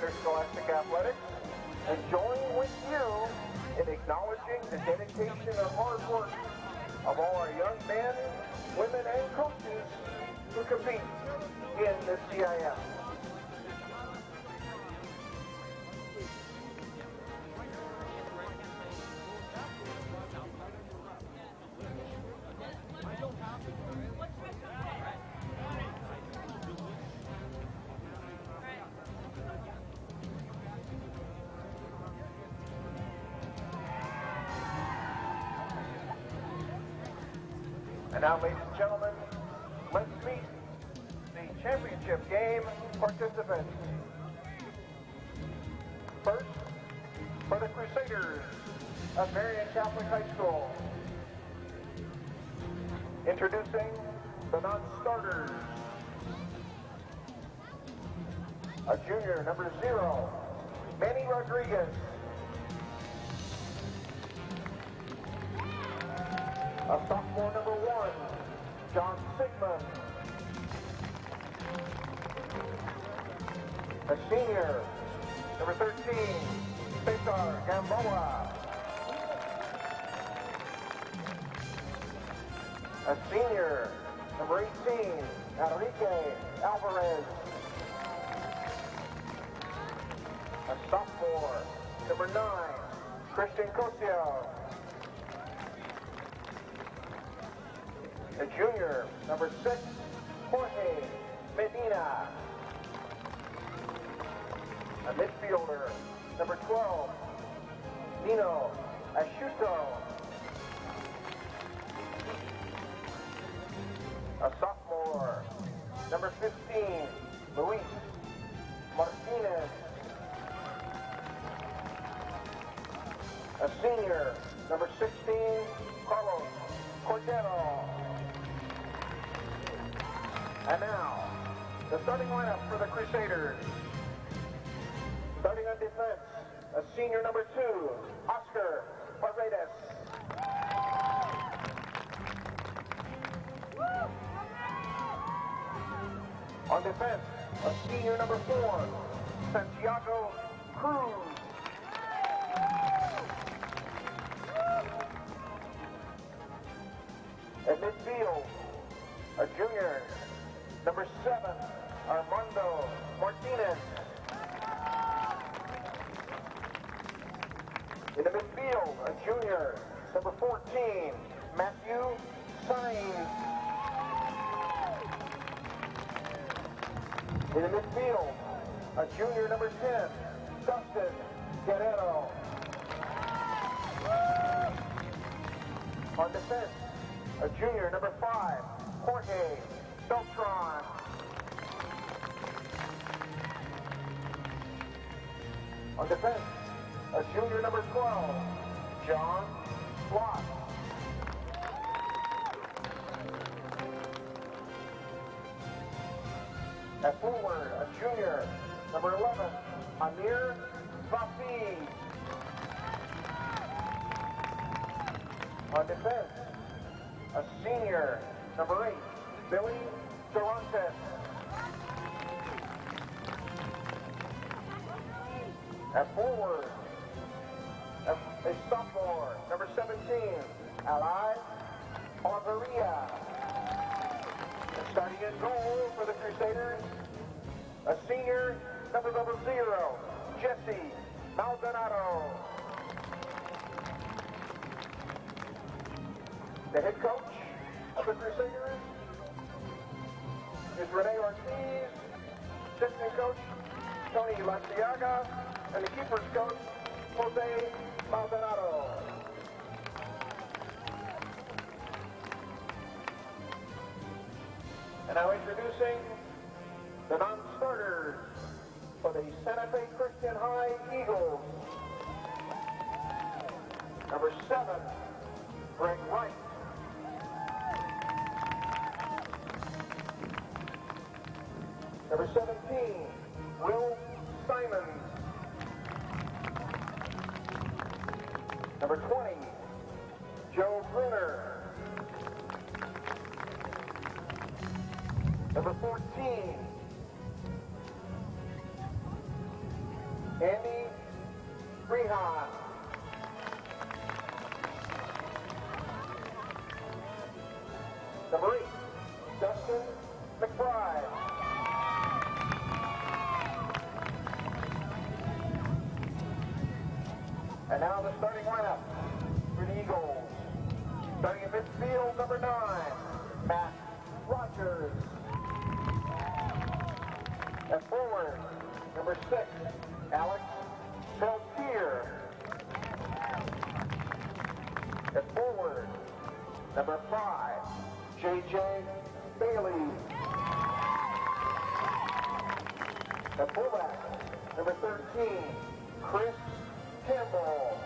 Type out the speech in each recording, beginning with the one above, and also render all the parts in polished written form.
Interscholastic Athletics, and join with you in acknowledging the dedication and hard work of all our young men, women, and coaches who compete in the CIF. And now, ladies and gentlemen, let's meet the championship game participants. First, for the Crusaders of Marian Catholic High School, introducing the non-starters. A junior, number 0, Manny Rodriguez. A sophomore, number 1, John Sigmund. A senior, number 13, Cesar Gamboa. A senior, number 18, Enrique Alvarez. A sophomore, number 9, Christian Cosio. A junior, number 6, Jorge Medina. A midfielder, number 12, Nino Asciutto. A sophomore, number 15, Luis Martinez. A senior, number 16, Carlos Cordero. And now, the starting lineup for the Crusaders. Starting on defense, a senior number 2, Oscar Paredes. On defense, a senior number 4, Santiago Cruz. At midfield, a junior, number 7, Armando Martinez. In the midfield, a junior, number 14, Matthew Sainz. In the midfield, a junior, number 10, Dustin Guerrero. On defense, a junior, number 5, Jorge Beltran. On defense, a junior number 12, John Block. At forward, a junior, number 11, Amir Vafi. On defense, a senior, number 8, Billy Durantes. At forward, a sophomore, number 17, Alai Oliveria. And starting in goal for the Crusaders, a senior, number 0, Jesse Maldonado. The head coach of the Crusaders is Rene Ortiz, assistant coach Tony Laciaga, and the keeper's coach Jose Maldonado. And now introducing the non-starters for the Santa Fe Christian High Eagles. Number 7, Greg Wright. Number 17, Will Simons. Number 20, Joe Bruner. Number 14, Number 8, Dustin McBride. And now the starting lineup for the Eagles. Starting in midfield, number 9, Matt Rogers. At forward, number 6, Alex Peltier. At forward, number 5, J.J. Bailey. At fullback, number 13, Chris Campbell.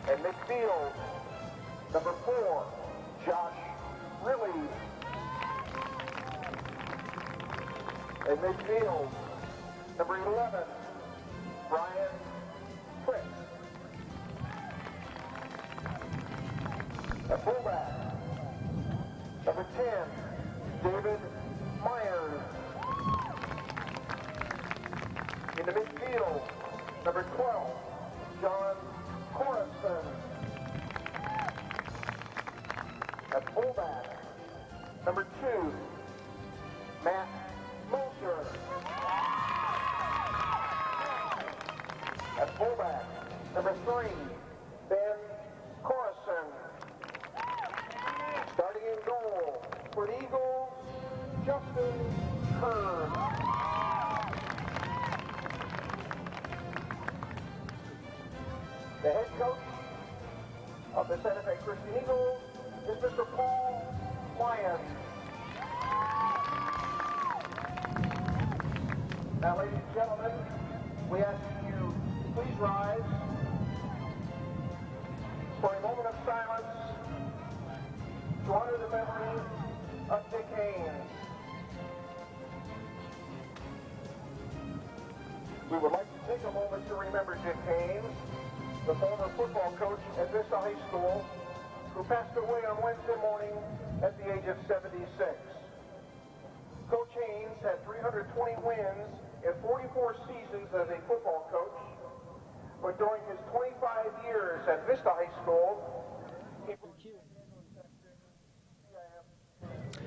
At midfield, number 4, Josh Riley. At midfield, number 11, Brian Fritz. At fullback, number 10, David Myers. In the midfield, number 12, John Corrison. At fullback, number 2, Matt Moser. At fullback, number 3, Ben Corrison. Starting in goal for the Eagles, Justin Kern. The head coach of the Santa Fe Christian Eagles is Mr. Paul Marian. Now, ladies and gentlemen, we ask you please rise for a moment of silence to honor the memory of Dick Haynes. We would like to take a moment to remember Dick Haynes, the former football coach at Vista High School, who passed away on Wednesday morning at the age of 76. Coach Haynes had 320 wins in 44 seasons as a football coach, but during his 25 years at Vista High School, he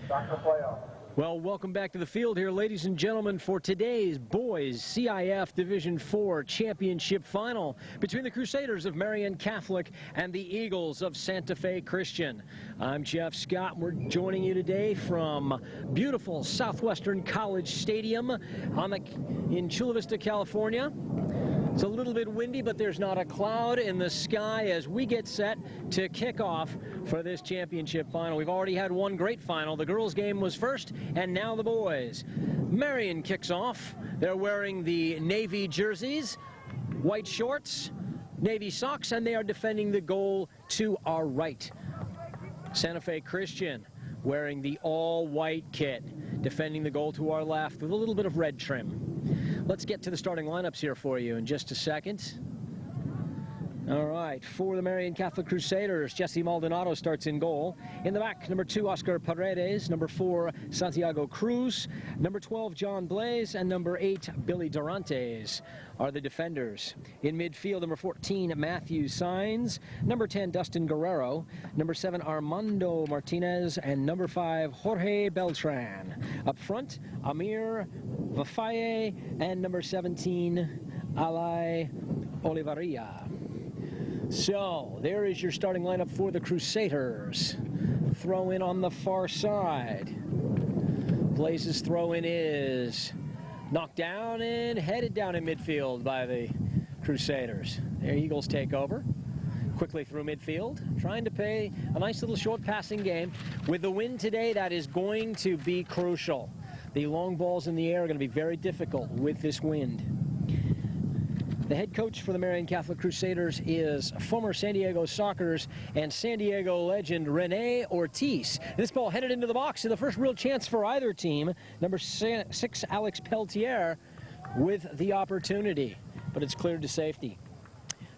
Dr. Playoff. Well, welcome back to the field here, ladies and gentlemen, for today's boys CIF Division IV Championship Final between the Crusaders of Marian Catholic and the Eagles of Santa Fe Christian. I'm Jeff Scott. We're joining you today from beautiful Southwestern College Stadium in Chula Vista, California. It's a little bit windy, but there's not a cloud in the sky as we get set to kick off for this championship final. We've already had one great final. The girls' game was first, and now the boys. Marian kicks off. They're wearing the navy jerseys, white shorts, navy socks, and they are defending the goal to our right. Santa Fe Christian wearing the all-white kit, defending the goal to our left with a little bit of red trim. Let's get to the starting lineups here for you in just a second. All right, for the Marian Catholic Crusaders, Jesse Maldonado starts in goal. In the back, number 2, Oscar Paredes. Number 4, Santiago Cruz. Number 12, John Blaze. And number 8, Billy Durantes are the defenders. In midfield, number 14, Matthew Saenz. Number 10, Dustin Guerrero. Number 7, Armando Martinez. And number 5, Jorge Beltran. Up front, Amir Vafaye. And number 17, Alay Olivaria. So, there is your starting lineup for the Crusaders. Throw in on the far side. Blaze's throw in is knocked down and headed down in midfield by the Crusaders. Their Eagles take over. Quickly through midfield, trying to play a nice little short passing game. With the win today, that is going to be crucial. The long balls in the air are going to be very difficult with this wind. The head coach for the Marian Catholic Crusaders is former San Diego Sockers and San Diego legend Rene Ortiz. This ball headed into the box, and the first real chance for either team. Number 6, Alex Peltier, with the opportunity, but it's cleared to safety.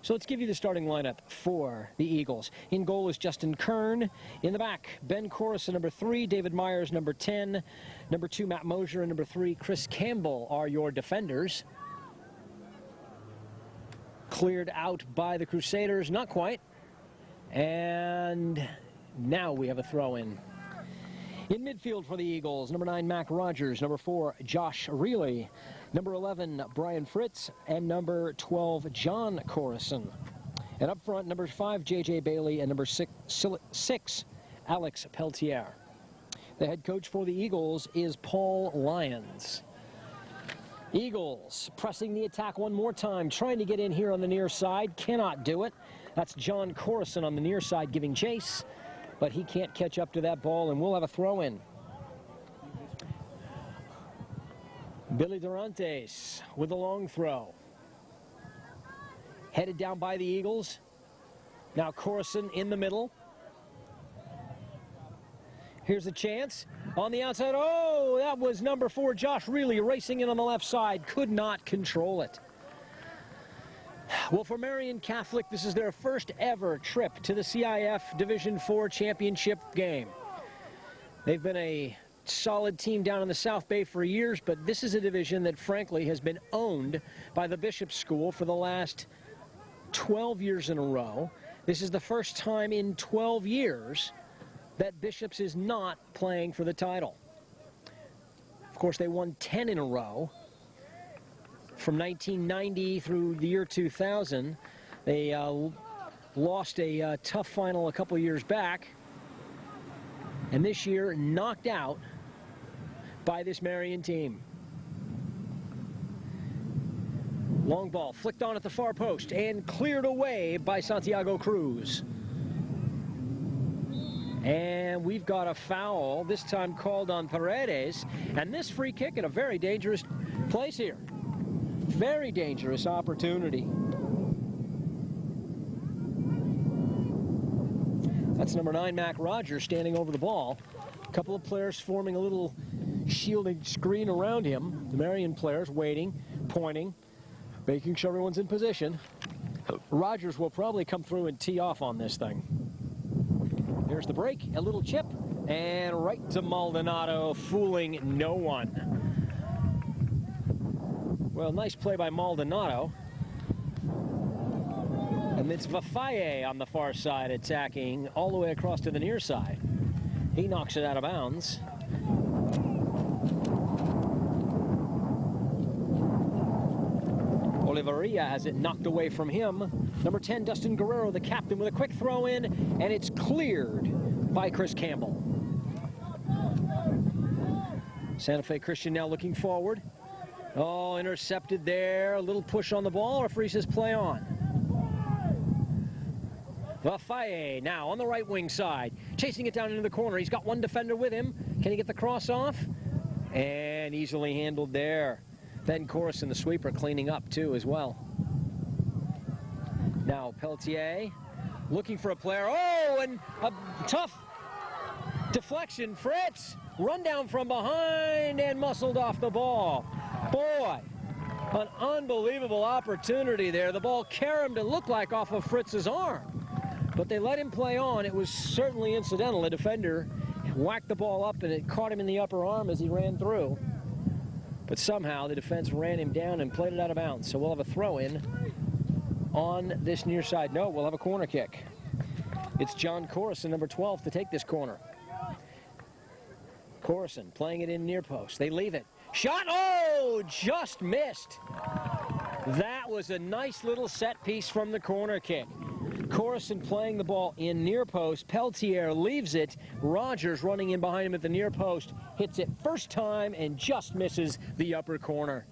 So let's give you the starting lineup for the Eagles. In goal is Justin Kern. In the back, Ben Corrison, number 3, David Myers, number 10, number 2, Matt Mosier, and number 3, Chris Campbell are your defenders. Cleared out by the Crusaders, not quite. And Now we have a throw-in. In midfield for the Eagles, number 9, Mac Rogers, number 4, Josh Reilly, number 11, Brian Fritz, and number 12, John Corison. And up front, number 5, J.J. Bailey, and number 6, Alex Peltier. The head coach for the Eagles is Paul Lyons. Eagles pressing the attack one more time, trying to get in here on the near side. Cannot do it. That's John Corison on the near side giving chase, but he can't catch up to that ball, and we'll have a throw-in. Billy Durantes with a long throw. Headed down by the Eagles. Now Corison in the middle. Here's a chance on the outside. Oh, that was number 4, Josh Reilly, racing in on the left side. Could not control it. Well, for Marian Catholic, this is their first ever trip to the CIF Division IV championship game. They've been a solid team down in the South Bay for years, but this is a division that, frankly, has been owned by the Bishop School for the last 12 years in a row. This is the first time in 12 years that Bishops is not playing for the title. Of course, they won 10 in a row. From 1990 through the year 2000, they lost a tough final a couple years back, and this year knocked out by this Marian team. Long ball flicked on at the far post and cleared away by Santiago Cruz. And we've got a foul, this time called on Paredes, and this free kick at a very dangerous place here. Very dangerous opportunity. That's number 9, Mac Rogers, standing over the ball. A couple of players forming a little shielding screen around him. The Marian players waiting, pointing, making sure everyone's in position. Rogers will probably come through and tee off on this thing. There's the break, a little chip, and right to Maldonado, fooling no one. Well, nice play by Maldonado. And it's Vafaye on the far side attacking all the way across to the near side. He knocks it out of bounds. Oliveria has it knocked away from him. Number 10, Dustin Guerrero, the captain, with a quick throw in, and it's cleared by Chris Campbell. Santa Fe Christian now looking forward. Oh, intercepted there. A little push on the ball. Referee says play on. Vafaye now on the right wing side, chasing it down into the corner. He's got one defender with him. Can he get the cross off? And easily handled there. Ben Corison, the sweeper, cleaning up too as well. Now Peltier looking for a player. Oh, and a tough deflection. Fritz, run down from behind and muscled off the ball. Boy, an unbelievable opportunity there. The ball caromed, it looked like, off of Fritz's arm. But they let him play on. It was certainly incidental. A defender whacked the ball up and it caught him in the upper arm as he ran through. But somehow the defense ran him down and played it out of bounds. So we'll have a throw-in on this near side. No, we'll have a corner kick. It's John Corison, number 12, to take this corner. Corison playing it in near post. They leave it. Shot, oh, just missed. That was a nice little set piece from the corner kick. Corison playing the ball in near post. Peltier leaves it. Rogers running in behind him at the near post. Hits it first time and just misses the upper corner.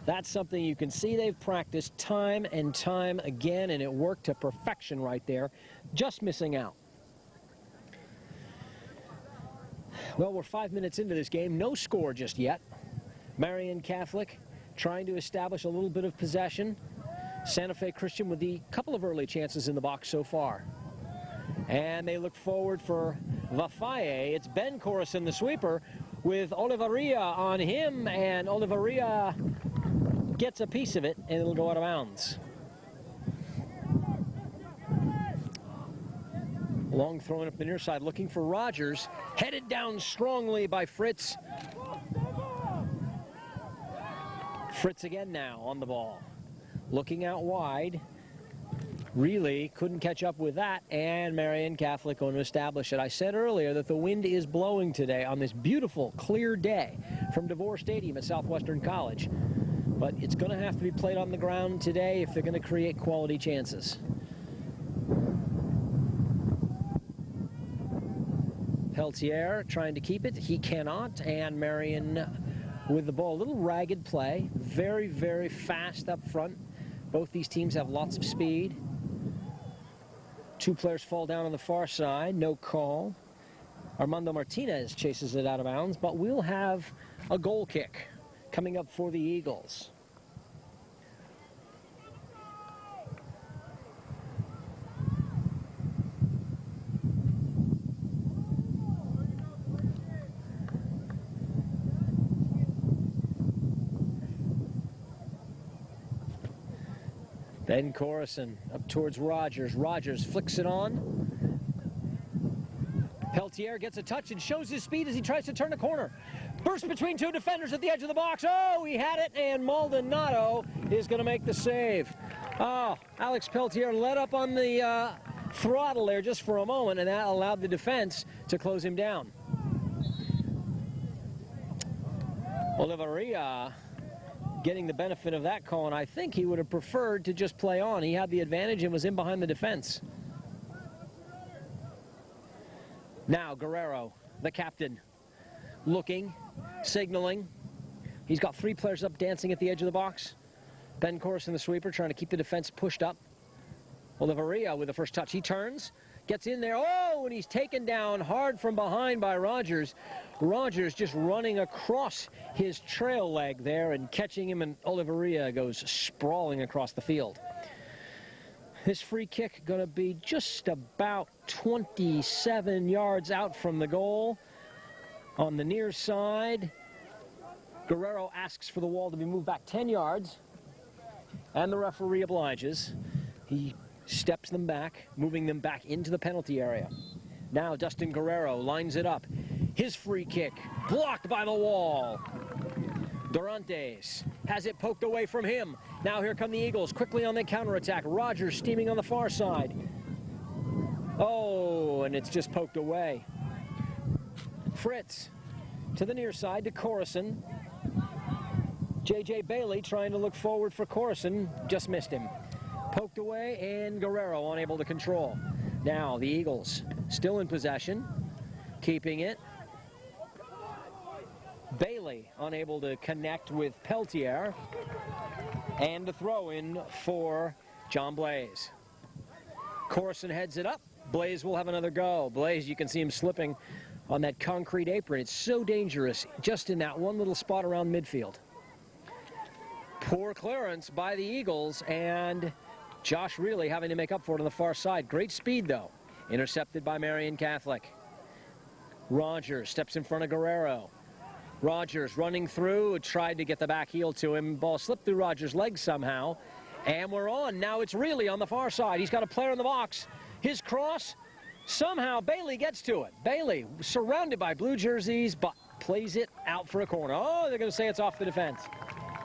That's something you can see they've practiced time and time again, and it worked to perfection right there. Just missing out. Well, we're 5 minutes into this game. No score just yet. Marian Catholic trying to establish a little bit of possession. Santa Fe Christian with the couple of early chances in the box so far. And they look forward for Vafaye. It's Ben Corison, the sweeper, with Oliveria on him, and Oliveria gets a piece of it, and it'll go out of bounds. Long throwing up the near side, looking for Rogers. Headed down strongly by Fritz. Fritz again now on the ball. Looking out wide. Really couldn't catch up with that, and Marian Catholic going to establish it. I said earlier that the wind is blowing today on this beautiful, clear day from DeVore Stadium at Southwestern College. But it's going to have to be played on the ground today if they're going to create quality chances. Peltier trying to keep it. He cannot, and Marian with the ball. A little ragged play. Very, very fast up front. Both these teams have lots of speed. Two players fall down on the far side, no call. Armando Martinez chases it out of bounds, but we'll have a goal kick coming up for the Eagles. Ben Corison up towards Rogers. Rogers flicks it on. Peltier gets a touch and shows his speed as he tries to turn a corner. Burst between two defenders at the edge of the box. Oh, he had it, and Maldonado is going to make the save. Oh, Alex Peltier let up on the throttle there just for a moment, and that allowed the defense to close him down. Oliveria getting the benefit of that call, and I think he would have preferred to just play on. He had the advantage and was in behind the defense. Now Guerrero, the captain, looking, signaling. He's got three players up dancing at the edge of the box. Ben Corson, the sweeper, trying to keep the defense pushed up. Oliveria with the first touch. He turns, gets in there. Oh, and he's taken down hard from behind by Rogers. Rogers just running across his trail leg there and catching him, and Oliveria goes sprawling across the field. This free kick going to be just about 27 yards out from the goal. On the near side, Guerrero asks for the wall to be moved back 10 yards, and the referee obliges. He steps them back, moving them back into the penalty area. Now Dustin Guerrero lines it up. His free kick blocked by the wall. Durantes has it poked away from him. Now here come the Eagles quickly on the counterattack. Rogers steaming on the far side. Oh, and it's just poked away. Fritz to the near side to Corison. J.J. Bailey trying to look forward for Corison, just missed him. Poked away, and Guerrero unable to control. Now the Eagles still in possession, keeping it. Bailey unable to connect with Peltier, and the throw in for John Blaze. Corson heads it up. Blaze will have another go. Blaze, you can see him slipping on that concrete apron. It's so dangerous just in that one little spot around midfield. Poor clearance by the Eagles, and Josh Reilly having to make up for it on the far side. Great speed, though. Intercepted by Marian Catholic. Rogers steps in front of Guerrero. Rogers running through, tried to get the back heel to him. Ball slipped through Rogers' legs somehow. And we're on. Now it's Reilly on the far side. He's got a player in the box. His cross. Somehow Bailey gets to it. Bailey surrounded by blue jerseys, but plays it out for a corner. Oh, they're going to say it's off the defense.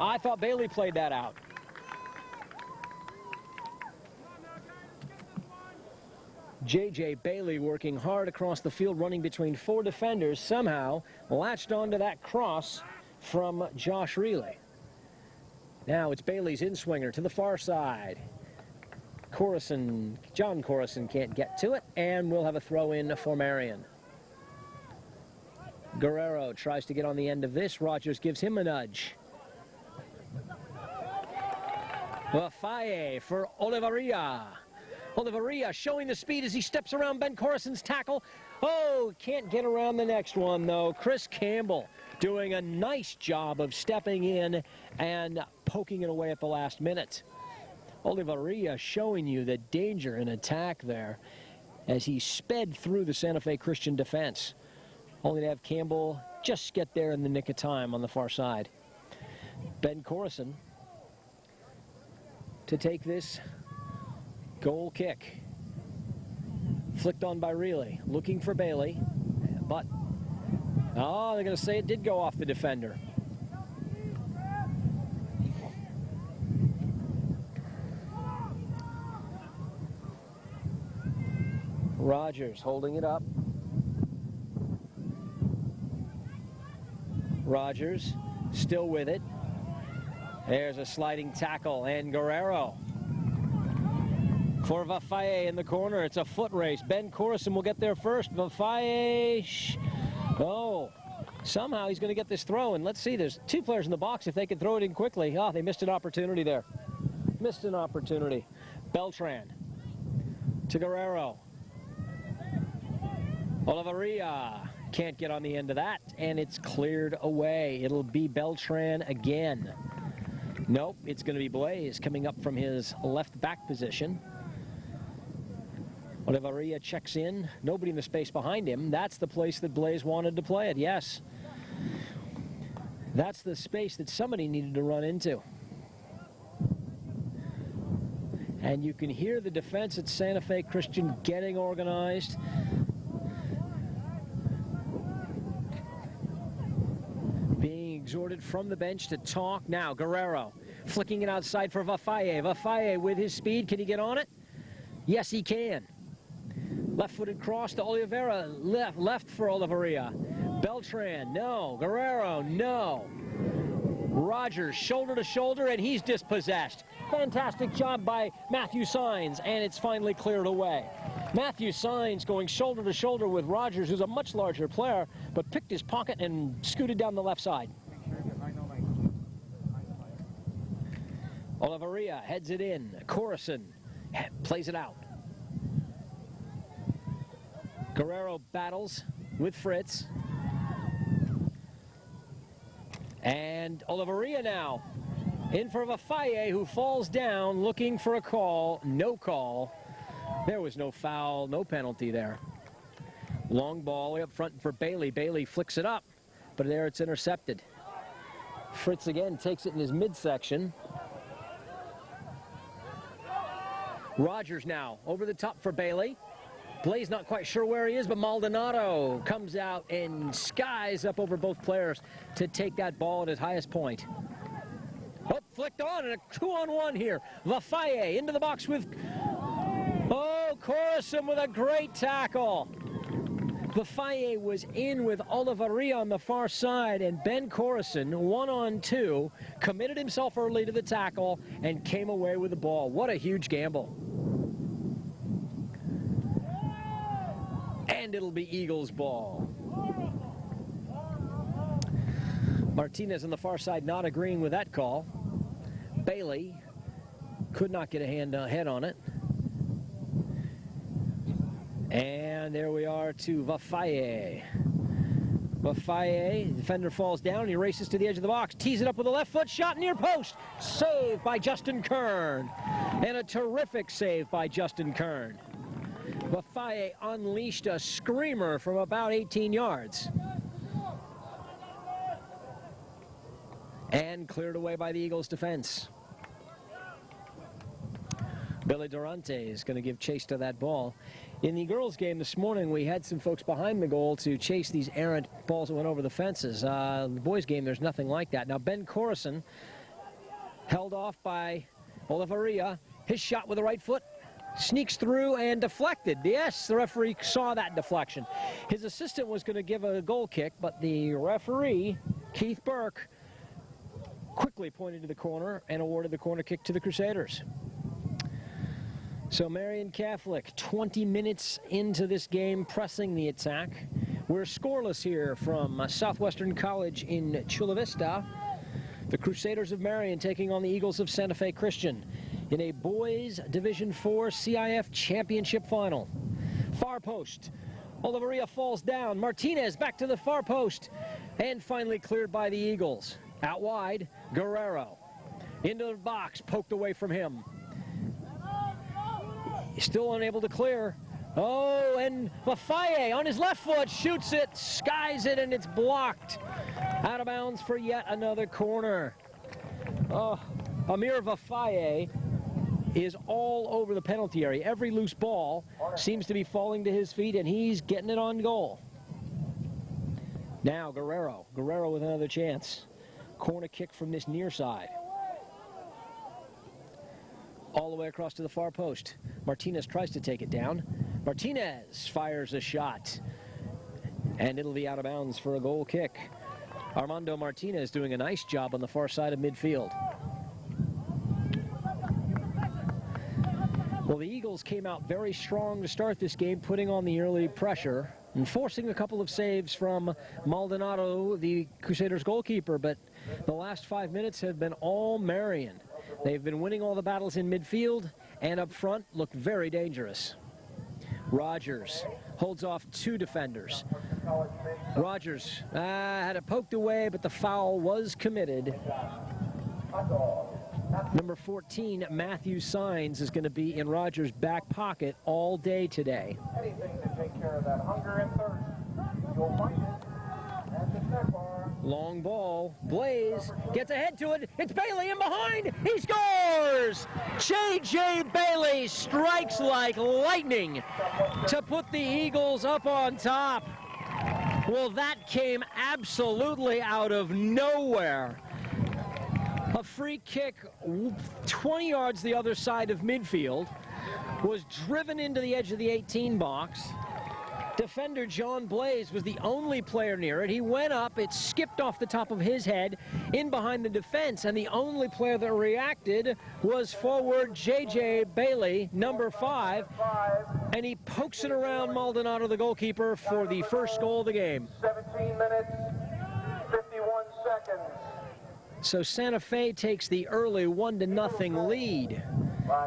I thought Bailey played that out. J.J. Bailey working hard across the field, running between four defenders, somehow latched onto that cross from Josh Reilly. Now it's Bailey's in-swinger to the far side. John Corison can't get to it, and we'll have a throw in for Marian. Guerrero tries to get on the end of this. Rogers gives him a nudge. Lafaye for Oliveria. Oliveria showing the speed as he steps around Ben Corison's tackle. Oh, can't get around the next one, though. Chris Campbell doing a nice job of stepping in and poking it away at the last minute. Oliveria showing you the danger in attack there as he sped through the Santa Fe Christian defense. Only to have Campbell just get there in the nick of time on the far side. Ben Corison to take this goal kick. Flicked on by Reilly, looking for Bailey, but they're going to say it did go off the defender. Rogers holding it up. Rogers still with it. There's a sliding tackle, and Guerrero for Vafaye in the corner. It's a foot race. Ben Corson will get there first. Vafaye, oh, somehow he's going to get this throw, and let's see, there's two players in the box. If they could throw it in quickly. Oh, they missed an opportunity there. Missed an opportunity. Beltran to Guerrero. Oliveria can't get on the end of that, and it's cleared away. It'll be Beltran again. Nope, it's going to be Blaze coming up from his left back position. Oliveria checks in. Nobody in the space behind him. That's the place that Blaze wanted to play it, yes. That's the space that somebody needed to run into. And you can hear the defense at Santa Fe Christian getting organized. Being exhorted from the bench to talk. Now Guerrero flicking it outside for Vafaye. Vafaye with his speed, can he get on it? Yes, he can. Left-footed cross to Oliveira, left for Oliveria. Beltran, no. Guerrero, no. Rogers, shoulder to shoulder, and he's dispossessed. Fantastic job by Matthew Sines, and it's finally cleared away. Matthew Sines going shoulder to shoulder with Rogers, who's a much larger player, but picked his pocket and scooted down the left side. Oliveria heads it in. Corison plays it out. Guerrero battles with Fritz. And Oliveria now in for Vafaye, who falls down looking for a call. No call. There was no foul, no penalty there. Long ball way up front for Bailey. Bailey flicks it up, but there it's intercepted. Fritz again takes it in his midsection. Rogers now over the top for Bailey. Blaze not quite sure where he is, but Maldonado comes out and skies up over both players to take that ball at its highest point. Oh, flicked on, and a 2-on-1 here. Vafaye into the box with, oh, Corison with a great tackle. Vafaye was in with Oliveria on the far side, and Ben Corison, 1-on-2, committed himself early to the tackle and came away with the ball. What a huge gamble. And it'll be Eagles ball. Martinez on the far side not agreeing with that call. Bailey could not get a head on it. And there we are to Vafaye. Vafaye, defender falls down, he races to the edge of the box, tees it up with a left foot shot near post. Saved by Justin Kern. And a terrific save by Justin Kern. Vafaye unleashed a screamer from about 18 yards. And cleared away by the Eagles defense. Billy Durante is going to give chase to that ball. In the girls' game this morning, we had some folks behind the goal to chase these errant balls that went over the fences. The boys' game, there's nothing like that. Now, Ben Corison held off by Oliveria. His shot with the right foot sneaks through and deflected. Yes, the referee saw that deflection. His assistant was going to give a goal kick, but the referee, Keith Burke, quickly pointed to the corner and awarded the corner kick to the Crusaders. So Marian Catholic, 20 minutes into this game, pressing the attack. We're scoreless here from Southwestern College in Chula Vista. The Crusaders of Marian taking on the Eagles of Santa Fe Christian in a boys Division IV CIF championship final. Far post. Oliveria falls down. Martinez back to the far post. And finally cleared by the Eagles. Out wide, Guerrero. Into the box, poked away from him. Still unable to clear. Oh, and Vafaye on his left foot shoots it, skies it, and it's blocked. Out of bounds for yet another corner. Oh, Amir Vafaye is all over the penalty area. Every loose ball seems to be falling to his feet, and he's getting it on goal. Now Guerrero. Guerrero with another chance. Corner kick from this near side. All the way across to the far post. Martinez tries to take it down. Martinez fires a shot, and it'll be out of bounds for a goal kick. Armando Martinez doing a nice job on the far side of midfield. Well, the Eagles came out very strong to start this game, putting on the early pressure and forcing a couple of saves from Maldonado, the Crusaders goalkeeper, but the last 5 minutes have been all Marian. They've been winning all the battles in midfield, and up front look very dangerous. Rogers holds off 2 defenders. Rogers had it poked away, but the foul was committed. Number 14, Matthew Sines, is going to be in Rogers' back pocket all day today. Anything to take care of that hunger and thirst, you'll find it at the snack bar. Long ball. Blaze gets ahead to it. It's Bailey in behind. He scores! J.J. Bailey strikes like lightning to put the Eagles up on top. Well, that came absolutely out of nowhere. A free kick 20 yards the other side of midfield was driven into the edge of the 18 box. Defender John Blaze was the only player near it. He went up, it skipped off the top of his head in behind the defense, and the only player that reacted was forward J.J. Bailey, number 5, and he pokes it around Maldonado, the goalkeeper, for the first goal of the game. 17 minutes, 51 seconds. So Santa Fe takes the early 1-0 lead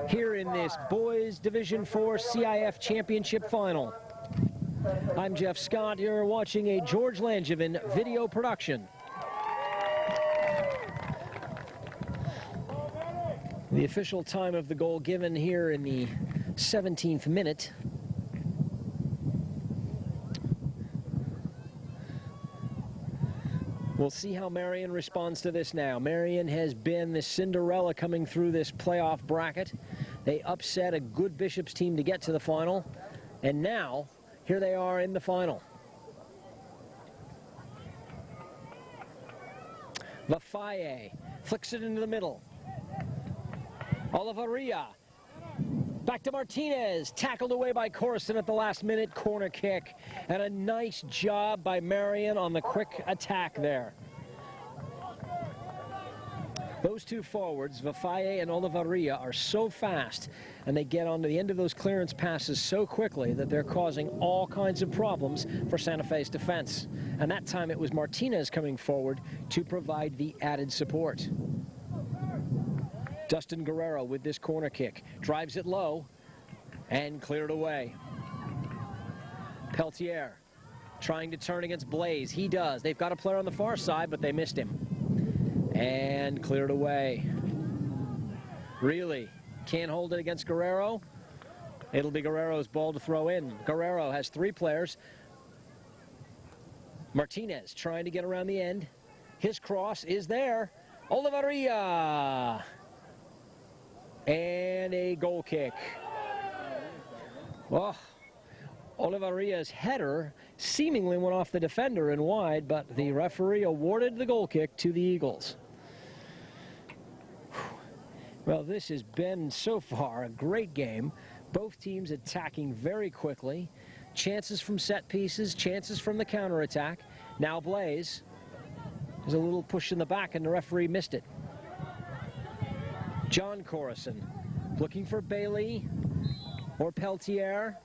here in this Boys Division IV CIF Championship Final. I'm Jeff Scott. You're watching a George Langevin video production. The official time of the goal given here in the 17th minute. We'll see how Marian responds to this now. Marian has been the Cinderella coming through this playoff bracket. They upset a good Bishops team to get to the final, and now here they are in the final. Vafaye flicks it into the middle. Olivaria back to Martinez, tackled away by Corson at the last minute. Corner kick, and a nice job by Marian on the quick attack there. Those 2 forwards, Vafaye and Olivaria, are so fast, and they get onto the end of those clearance passes so quickly that they're causing all kinds of problems for Santa Fe's defense. And that time it was Martinez coming forward to provide the added support. Dustin Guerrero with this corner kick, drives it low and cleared away. Peltier trying to turn against Blaze. He does. They've got a player on the far side, but they missed him. And cleared away. Really can't hold it against Guerrero. It'll be Guerrero's ball to throw in. Guerrero has 3 players. Martinez trying to get around the end. His cross is there. Olivaria. And a goal kick. Oh, Olivaria's header seemingly went off the defender and wide, but the referee awarded the goal kick to the Eagles. Well, this has been so far a great game. Both teams attacking very quickly. Chances from set pieces, chances from the counterattack. Now Blaze. There's a little push in the back and the referee missed it. John Corson looking for Bailey or Peltier.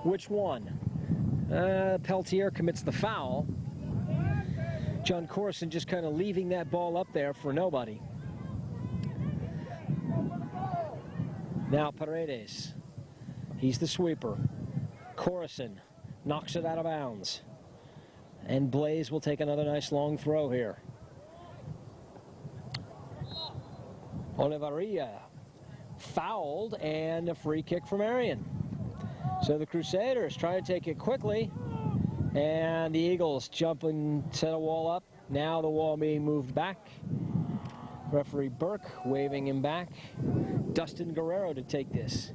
Which one? Peltier commits the foul. John Corson just kind of leaving that ball up there for nobody. Now Paredes. He's the sweeper. Corson knocks it out of bounds. And Blaze will take another nice long throw here. Olivaria fouled, and a free kick for Marian. So the Crusaders try to take it quickly, and the Eagles jumping, set a wall up. Now the wall being moved back. Referee Burke waving him back. Dustin Guerrero to take this.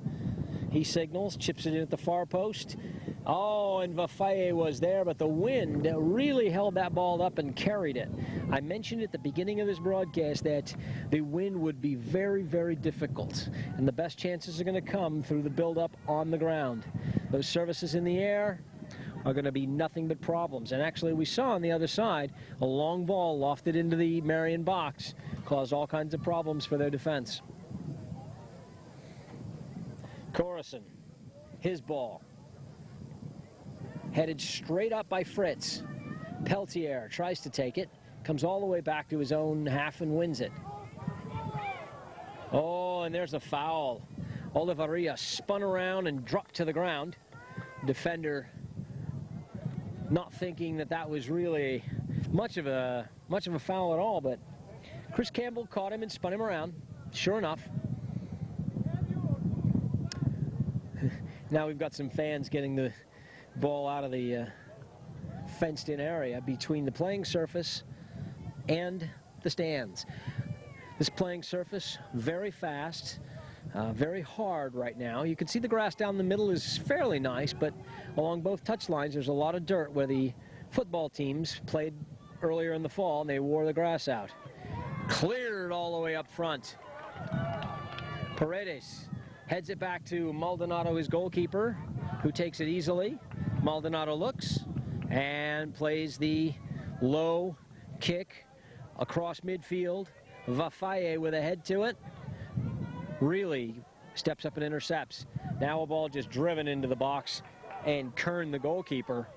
He signals, chips it in at the far post. Oh, and Vafaye was there, but the wind really held that ball up and carried it. I mentioned at the beginning of this broadcast that the wind would be very, very difficult, and the best chances are going to come through the build-up on the ground. Those services in the air are going to be nothing but problems. And actually, we saw on the other side a long ball lofted into the Marian box caused all kinds of problems for their defense. Coruscant, his ball. Headed straight up by Fritz. Peltier tries to take it, comes all the way back to his own half and wins it. Oh, and there's a foul. Oliveira spun around and dropped to the ground. Defender not thinking that that was really much of a foul at all, but Chris Campbell caught him and spun him around. Sure enough. Now we've got some fans getting the ball out of the fenced-in area between the playing surface and the stands. This playing surface, very fast, very hard right now. You can see the grass down the middle is fairly nice, but along both touch lines there's a lot of dirt where the football teams played earlier in the fall and they wore the grass out. Cleared all the way up front. Paredes heads it back to Maldonado, his goalkeeper, who takes it easily. Maldonado looks and plays the low kick across midfield. Vafaye with a head to it. Really steps up and intercepts. Now a ball just driven into the box, and Kern, the goalkeeper,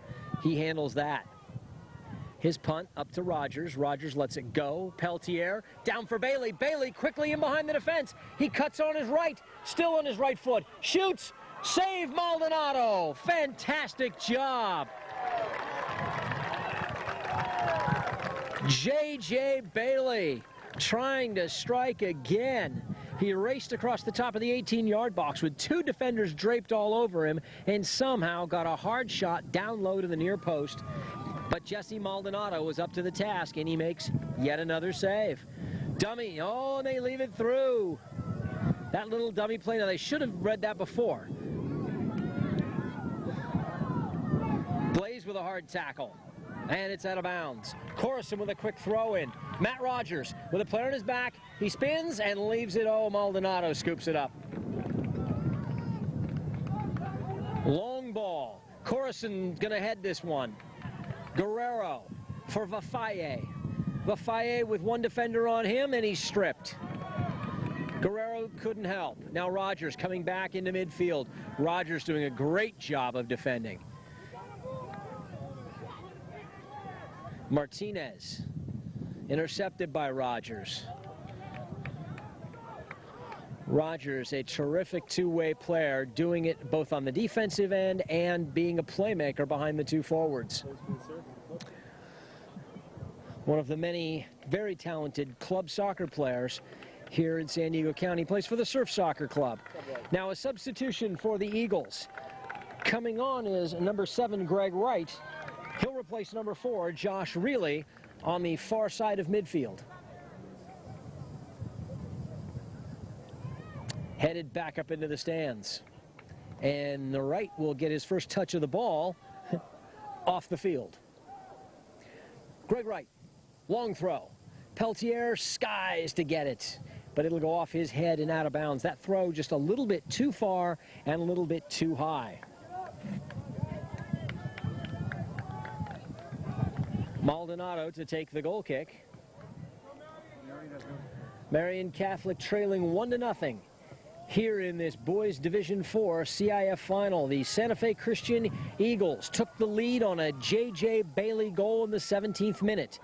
he handles that. His punt up to Rogers. Rogers lets it go. Peltier down for Bailey. Bailey quickly in behind the defense. He cuts on his right, still on his right foot. Shoots. Save Maldonado. Fantastic job. J.J. Bailey trying to strike again. He raced across the top of the 18-yard box with two defenders draped all over him and somehow got a hard shot down low to the near post. But Jesse Maldonado was up to the task, and he makes yet another save. Dummy. Oh, and they leave it through. That little dummy play. Now, they should have read that before. Blaze with a hard tackle. And it's out of bounds. Coruscant with a quick throw in. Matt Rogers with a player on his back. He spins and leaves it. Oh, Maldonado scoops it up. Long ball. Coruscant gonna head this one. Guerrero for Vafaye. Vafaye with one defender on him, and he's stripped. Guerrero couldn't help. Now Rogers coming back into midfield. Rogers doing a great job of defending. Martinez intercepted by Rogers. Rogers, a terrific two-way player, doing it both on the defensive end and being a playmaker behind the two forwards. One of the many very talented club soccer players here in San Diego County. Plays for the Surf Soccer Club. Now a substitution for the Eagles. Coming on is number 7, Greg Wright. He'll replace number 4, Josh Reilly, on the far side of midfield. Headed back up into the stands. And the right will get his first touch of the ball off the field. Greg Wright, long throw. Peltier skies to get it, but it'll go off his head and out of bounds. That throw just a little bit too far and a little bit too high. Maldonado to take the goal kick. Marian Catholic trailing 1-0 here in this boys Division IV CIF final. The Santa Fe Christian Eagles took the lead on a J.J. Bailey goal in the 17th minute.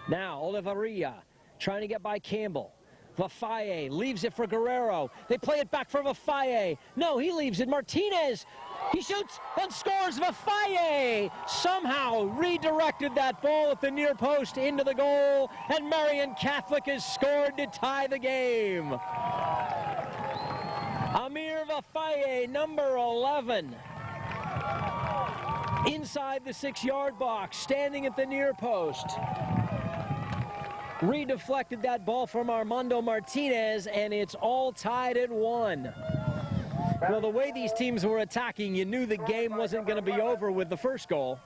Now Oliveira trying to get by Campbell. Vafaye leaves it for Guerrero. They play it back for Vafaye. No, he leaves it. Martinez. He shoots and scores. Vafaye somehow redirected that ball at the near post into the goal, and Marian Catholic has scored to tie the game. Amir Vafaye, number 11, inside the 6-yard box, standing at the near post. Redeflected that ball from Armando Martinez, and it's all tied at 1. Well, the way these teams were attacking, you knew the game wasn't going to be over with the first goal.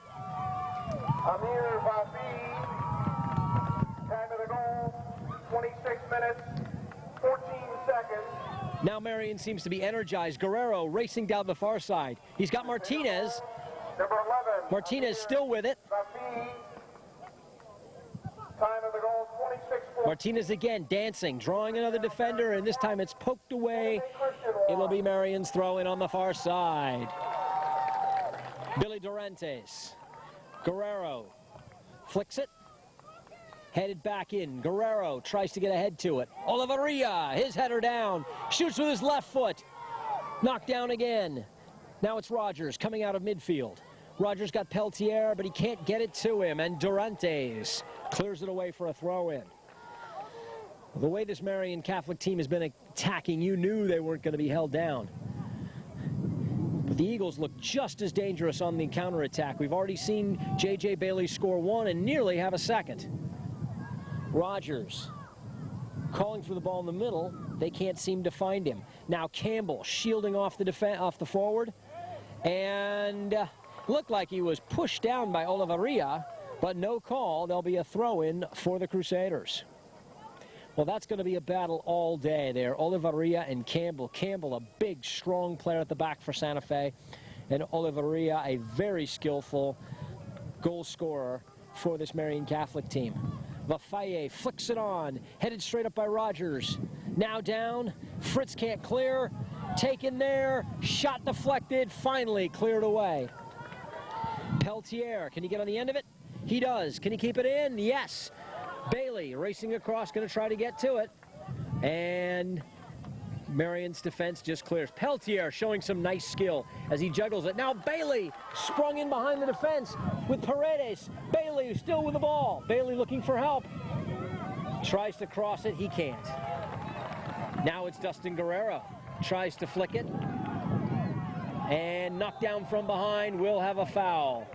Amir Vafaye, time of the goal, 26 minutes, 14 seconds. Now Marian seems to be energized. Guerrero racing down the far side. He's got Martinez. Number 11. Martinez still with it. Time of the goal, 26. Martinez again dancing, drawing another defender, and this time it's poked away. It'll be Marian's throw in on the far side. Billy Durantes. Guerrero flicks it. Headed back in. Guerrero tries to get ahead to it. Oliveria, his header down. Shoots with his left foot. Knocked down again. Now it's Rogers coming out of midfield. Rogers got Peltier, but he can't get it to him. And Durantes clears it away for a throw-in. The way this Marian Catholic team has been attacking, you knew they weren't going to be held down. But the Eagles look just as dangerous on the counterattack. We've already seen J.J. Bailey score one and nearly have a second. Rogers calling for the ball in the middle. They can't seem to find him. Now Campbell shielding off the forward. And looked like he was pushed down by Oliveria, but no call. There'll be a throw-in for the Crusaders. Well, that's going to be a battle all day there. Oliveria and Campbell. Campbell, a big, strong player at the back for Santa Fe. And Oliveria, a very skillful goal scorer for this Marian Catholic team. Vafaye flicks it on, headed straight up by Rogers. Now down, Fritz can't clear. Taken there, shot deflected, finally cleared away. Peltier, can he get on the end of it? He does. Can he keep it in? Yes. Bailey racing across, going to try to get to it. And Marian's defense just clears. Peltier showing some nice skill as he juggles it. Now Bailey sprung in behind the defense with Paredes. Bailey still with the ball. Bailey looking for help. Tries to cross it. He can't. Now it's Dustin Guerrero. Tries to flick it. And knocked down from behind. Will have a foul.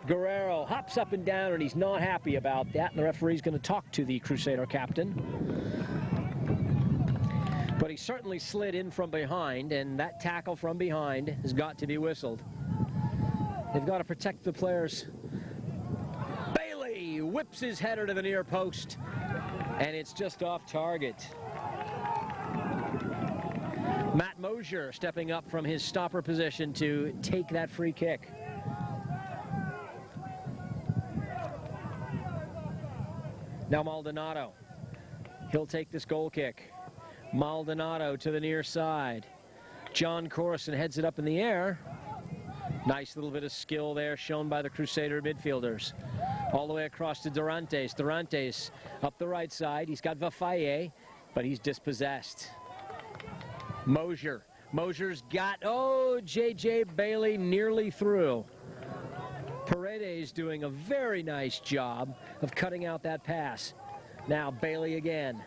Guerrero hops up and down, and he's not happy about that. And the referee's going to talk to the Crusader captain. But he certainly slid in from behind, and that tackle from behind has got to be whistled. They've got to protect the players. Bailey whips his header to the near post, and it's just off target. Matt Mosier stepping up from his stopper position to take that free kick. Now Maldonado. He'll take this goal kick. Maldonado to the near side. John Corson heads it up in the air. Nice little bit of skill there shown by the Crusader midfielders. All the way across to Durantes. Durantes up the right side. He's got Vafaye, but he's dispossessed. Mosier. Mosier's got, J.J. Bailey nearly through. Paredes doing a very nice job of cutting out that pass. Now Bailey again.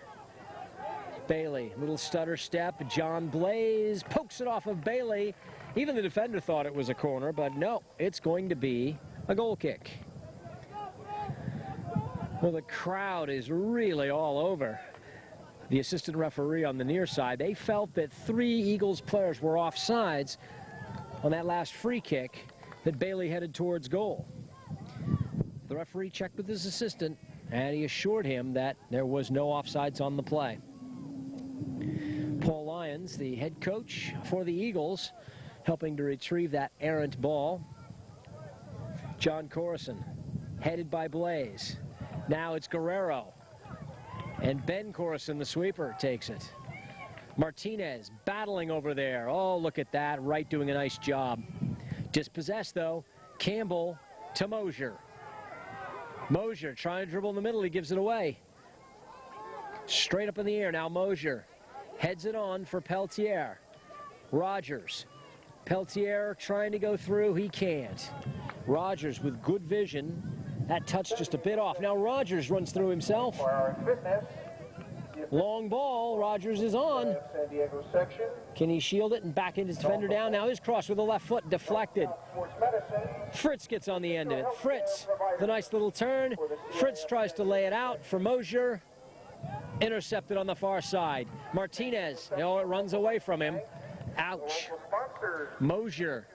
Bailey, little stutter step. John Blaze pokes it off of Bailey. Even the defender thought it was a corner, but no, it's going to be a goal kick. Well, the crowd is really all over the assistant referee on the near side. They felt that 3 Eagles players were offsides on that last free kick that Bailey headed towards goal. The referee checked with his assistant, and he assured him that there was no offsides on the play. Paul Lyons, the head coach for the Eagles, helping to retrieve that errant ball. John Corson, headed by Blaze. Now it's Guerrero. And Ben Corson, the sweeper, takes it. Martinez battling over there. Oh, look at that. Wright doing a nice job. Dispossessed, though. Campbell to Mosier. Mosier trying to dribble in the middle. He gives it away. Straight up in the air now. Mosier heads it on for Peltier. Rogers. Peltier trying to go through. He can't. Rogers with good vision. That touch just a bit off. Now Rogers runs through himself. Long ball. Rogers is on. Can he shield it and back in his defender down? Now his cross with the left foot deflected. Fritz gets on the end of it. Fritz, the nice little turn. Fritz tries to lay it out for Mosier. Intercepted on the far side. Martinez, it runs away from him. Ouch. Mosier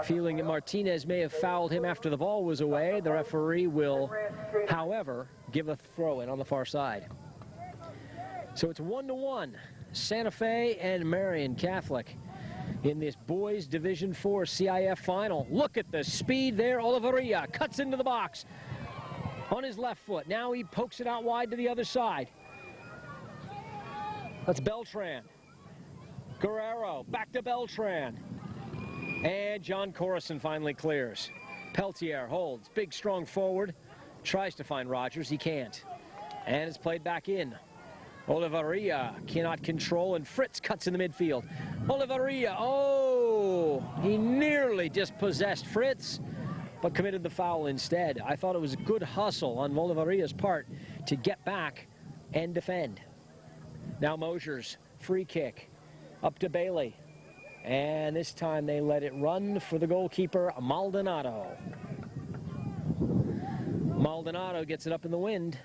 feeling that Martinez may have fouled him after the ball was away. The referee will, however, give a throw-in on the far side. So it's 1-1. Santa Fe and Marian Catholic in this boys Division 4 CIF final. Look at the speed there. Oliveria cuts into the box on his left foot. Now he pokes it out wide to the other side. That's Beltran. Guerrero back to Beltran. And John Corison finally clears. Peltier holds. Big, strong forward. Tries to find Rogers. He can't. And it's played back in. Oliveria cannot control, and Fritz cuts in the midfield. Oliveria, oh, he nearly dispossessed Fritz, but committed the foul instead. I thought it was a good hustle on Oliveria's part to get back and defend. Now Mosier's free kick up to Bailey. And this time they let it run for the goalkeeper, Maldonado. Maldonado gets it up in the wind.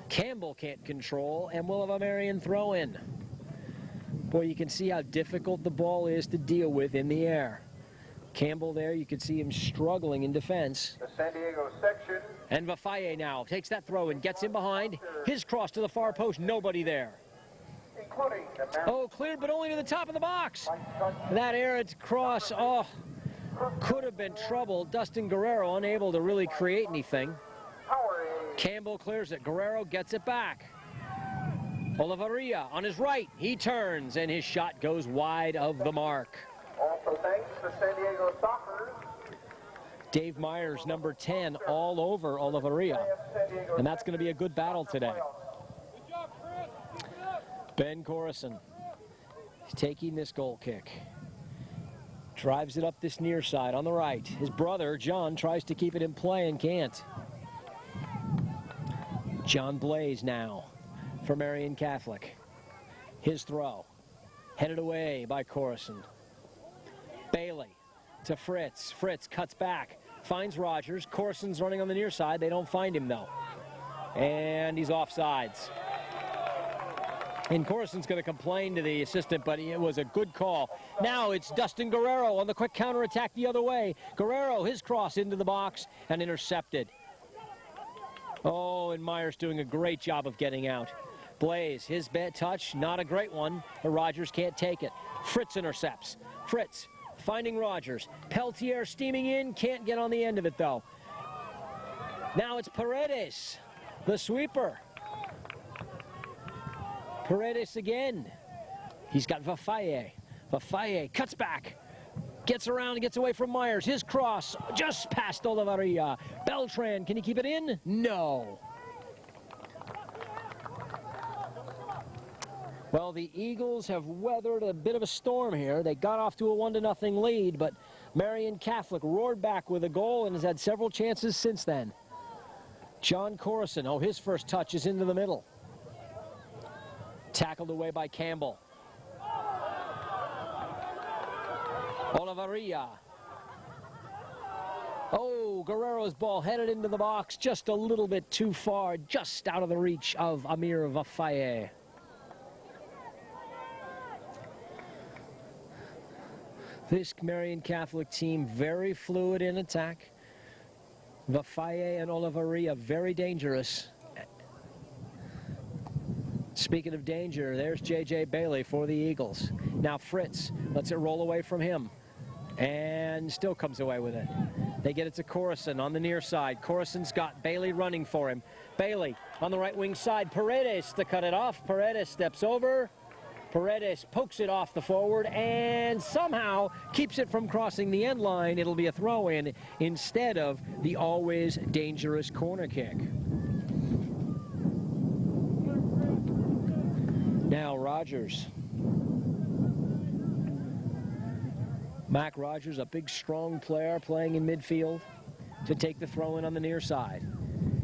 Campbell can't control, and we'll have a Marian throw in. Boy, you can see how difficult the ball is to deal with in the air. Campbell there, you can see him struggling in defense. The San Diego section. And Vafaye now takes that throw and gets in behind. His cross to the far post, nobody there. Oh, cleared, but only to the top of the box. That errant cross, oh, could have been trouble. Dustin Guerrero unable to really create anything. Campbell clears it. Guerrero gets it back. Oliveria on his right. He turns, and his shot goes wide of the mark. Also thanks to San Diego Soccer. Dave Myers, number 10, all over Oliveria. And that's going to be a good battle today. Ben Corison is taking this goal kick. Drives it up this near side on the right. His brother, John, tries to keep it in play and can't. John Blaze now for Marian Catholic. His throw. Headed away by Corison. Bailey to Fritz. Fritz cuts back. Finds Rogers. Corison's running on the near side. They don't find him, though. And he's offsides. And Corison's going to complain to the assistant, but it was a good call. Now it's Dustin Guerrero on the quick counterattack the other way. Guerrero, his cross into the box and intercepted. Oh, and Myers doing a great job of getting out. Blaze, his bad touch, not a great one, but Rogers can't take it. Fritz intercepts. Fritz finding Rogers. Peltier steaming in, can't get on the end of it, though. Now it's Paredes, the sweeper. Paredes again. He's got Vafaye. Vafaye cuts back. Gets around and gets away from Myers. His cross just past Oliveria. Beltran, can he keep it in? No. Well, the Eagles have weathered a bit of a storm here. They got off to a 1-0 lead, but Marian Catholic roared back with a goal and has had several chances since then. John Corison, oh, his first touch is into the middle. Tackled away by Campbell. Oliveria. Oh, Guerrero's ball headed into the box just a little bit too far, just out of the reach of Amir Vafaye. This Marian Catholic team very fluid in attack. Vafaye and Oliveria very dangerous. Speaking of danger, there's J.J. Bailey for the Eagles. Now Fritz lets it roll away from him and still comes away with it. They get it to Corison on the near side. Corison's got Bailey running for him. Bailey on the right wing side. Paredes to cut it off. Paredes steps over. Paredes pokes it off the forward and somehow keeps it from crossing the end line. It'll be a throw-in instead of the always dangerous corner kick. Now Rogers. Mac Rogers, a big, strong player playing in midfield to take the throw-in on the near side.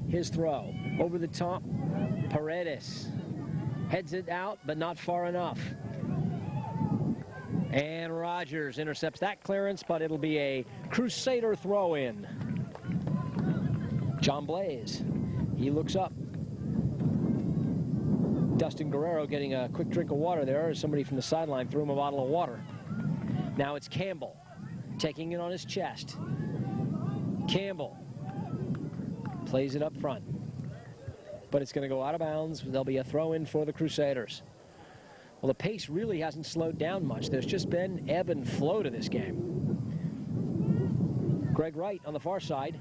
His throw over the top. Paredes heads it out, but not far enough. And Rogers intercepts that clearance, but it'll be a Crusader throw-in. John Blaze, he looks up. Dustin Guerrero getting a quick drink of water there. Somebody from the sideline threw him a bottle of water. Now it's Campbell taking it on his chest. Campbell plays it up front. but it's going to go out of bounds. There'll be a throw-in for the Crusaders. Well, the pace really hasn't slowed down much. There's just been ebb and flow to this game. Greg Wright on the far side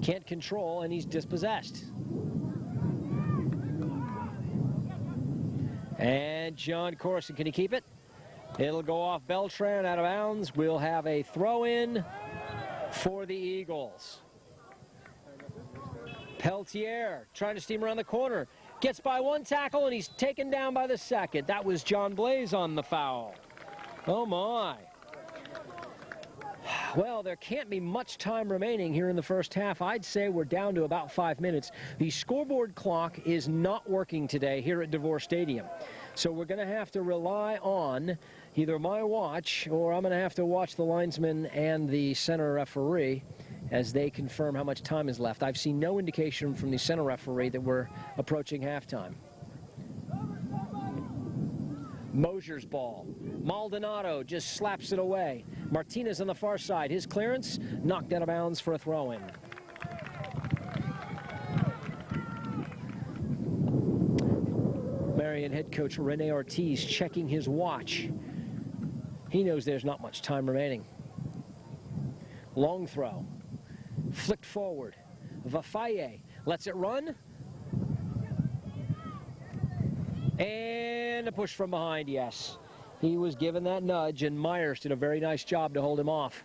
can't control, and he's dispossessed. And John Corson, can he keep it? It'll go off Beltran, out of bounds. We'll have a throw-in for the Eagles. Peltier trying to steam around the corner. Gets by one tackle, and he's taken down by the second. That was John Blaze on the foul. Oh, my. Well, there can't be much time remaining here in the first half. I'd say we're down to about 5 minutes. The scoreboard clock is not working today here at DeVore Stadium. So we're going to have to rely on either my watch, or I'm going to have to watch the linesman and the center referee as they confirm how much time is left. I've seen no indication from the center referee that we're approaching halftime. Mosier's ball. Maldonado just slaps it away. Martinez on the far side. His clearance knocked out of bounds for a throw-in. Marian head coach Rene Ortiz checking his watch. He knows there's not much time remaining. Long throw. Flicked forward. Vafaye lets it run. And a push from behind, yes. He was given that nudge, and Myers did a very nice job to hold him off.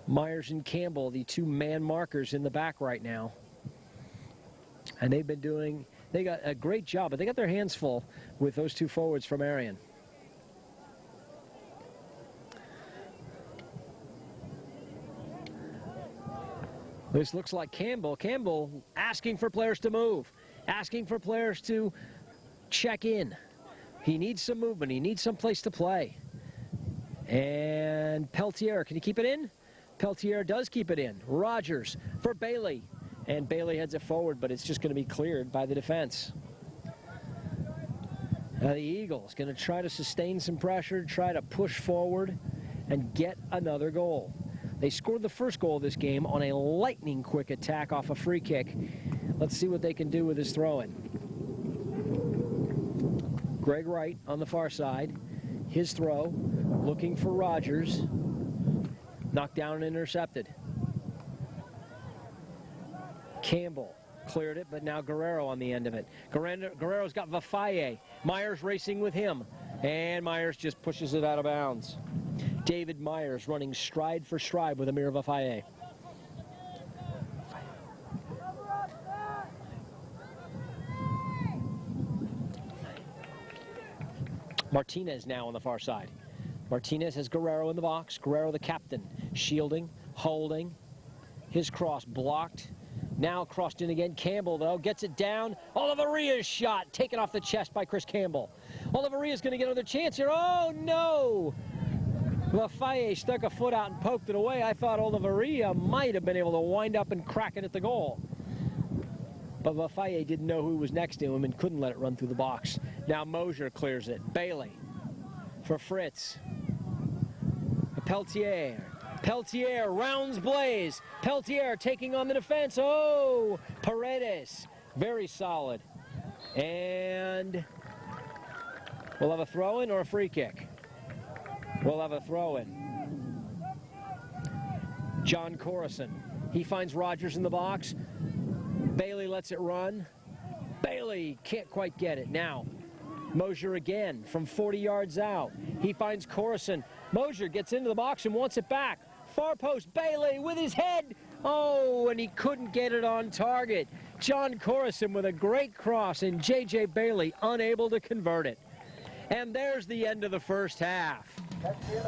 Myers and Campbell, the two man markers in the back right now. And they've been doing, they got a great job, but they got their hands full with those two forwards from Marian. This looks like Campbell. Campbell asking for players to move, asking for players to check in. He needs some movement. He needs some place to play. And Peltier, can he keep it in? Peltier does keep it in. Rogers for Bailey. And Bailey heads it forward, but it's just going to be cleared by the defense. Now the Eagles going to try to sustain some pressure, try to push forward, and get another goal. They scored the first goal of this game on a lightning-quick attack off a free kick. Let's see what they can do with this throw-in. Greg Wright on the far side. His throw, looking for Rogers. Knocked down and intercepted. Campbell cleared it, but now Guerrero on the end of it. Guerrero's got Vafaye. Myers racing with him. And Myers just pushes it out of bounds. David Myers running stride for stride with Amir Vafaye. Martinez now on the far side. Martinez has Guerrero in the box. Guerrero the captain. Shielding, holding. His cross blocked. Now crossed in again. Campbell, though, gets it down. Oliveria's shot taken off the chest by Chris Campbell. Oliveria's going to get another chance here. Oh, no! Vafaye stuck a foot out and poked it away. I thought Oliveria might have been able to wind up and crack it at the goal. But Vafaye didn't know who was next to him and couldn't let it run through the box. Now Mosier clears it. Bailey for Fritz. Peltier. Peltier rounds Blaze. Peltier taking on the defense. Oh, Paredes. Very solid. And we'll have a throw-in or a free kick. We'll have a throw-in. John Corison. He finds Rogers in the box. Bailey lets it run. Bailey can't quite get it. Now, Mosier again from 40 yards out. He finds Corison. Mosier gets into the box and wants it back. Far post, Bailey with his head. Oh, and he couldn't get it on target. John Corison with a great cross, and J.J. Bailey unable to convert it. And there's the end of the first half.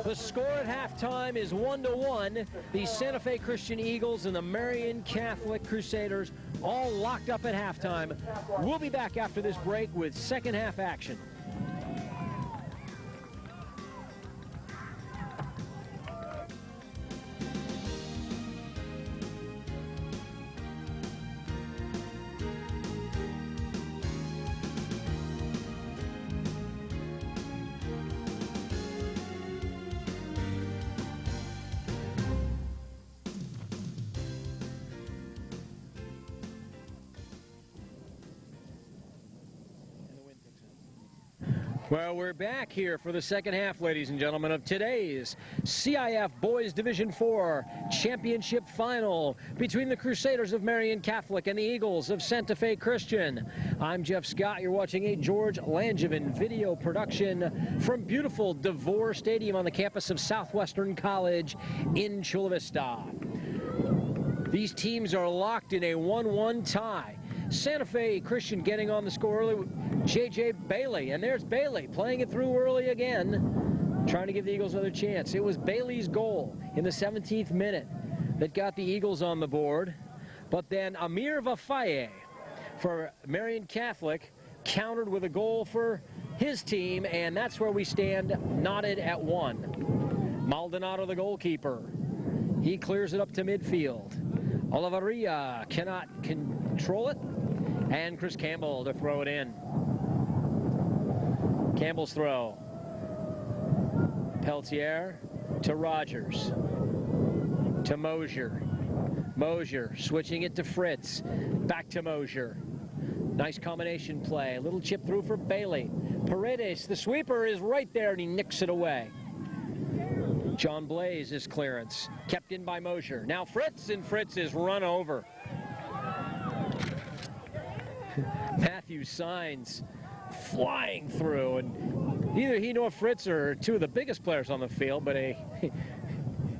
The score at halftime is 1-1. The Santa Fe Christian Eagles and the Marian Catholic Crusaders all locked up at halftime. We'll be back after this break with second half action. Well, we're back here for the second half, ladies and gentlemen, of today's CIF Boys Division 4 Championship Final between the Crusaders of Marian Catholic and the Eagles of Santa Fe Christian. I'm Jeff Scott. You're watching a George Langevin video production from beautiful DeVore Stadium on the campus of Southwestern College in Chula Vista. These teams are locked in a 1-1 tie. Santa Fe Christian getting on the score early. J.J. Bailey, and there's Bailey playing it through early again, trying to give the Eagles another chance. It was Bailey's goal in the 17th minute that got the Eagles on the board, but then Amir Vafaye for Marian Catholic countered with a goal for his team, and that's where we stand, knotted at 1. Maldonado, the goalkeeper, he clears it up to midfield. Oliveria cannot control it, and Chris Campbell to throw it in. Campbell's throw. Peltier to Rogers. To Mosier. Mosier switching it to Fritz. Back to Mosier. Nice combination play. A little chip through for Bailey. Paredes, the sweeper, is right there, and he nicks it away. John Blaze's clearance. Kept in by Mosier. Now Fritz, and Fritz is run over. Matthew Signs flying through, and neither he nor Fritz are two of the biggest players on the field, but a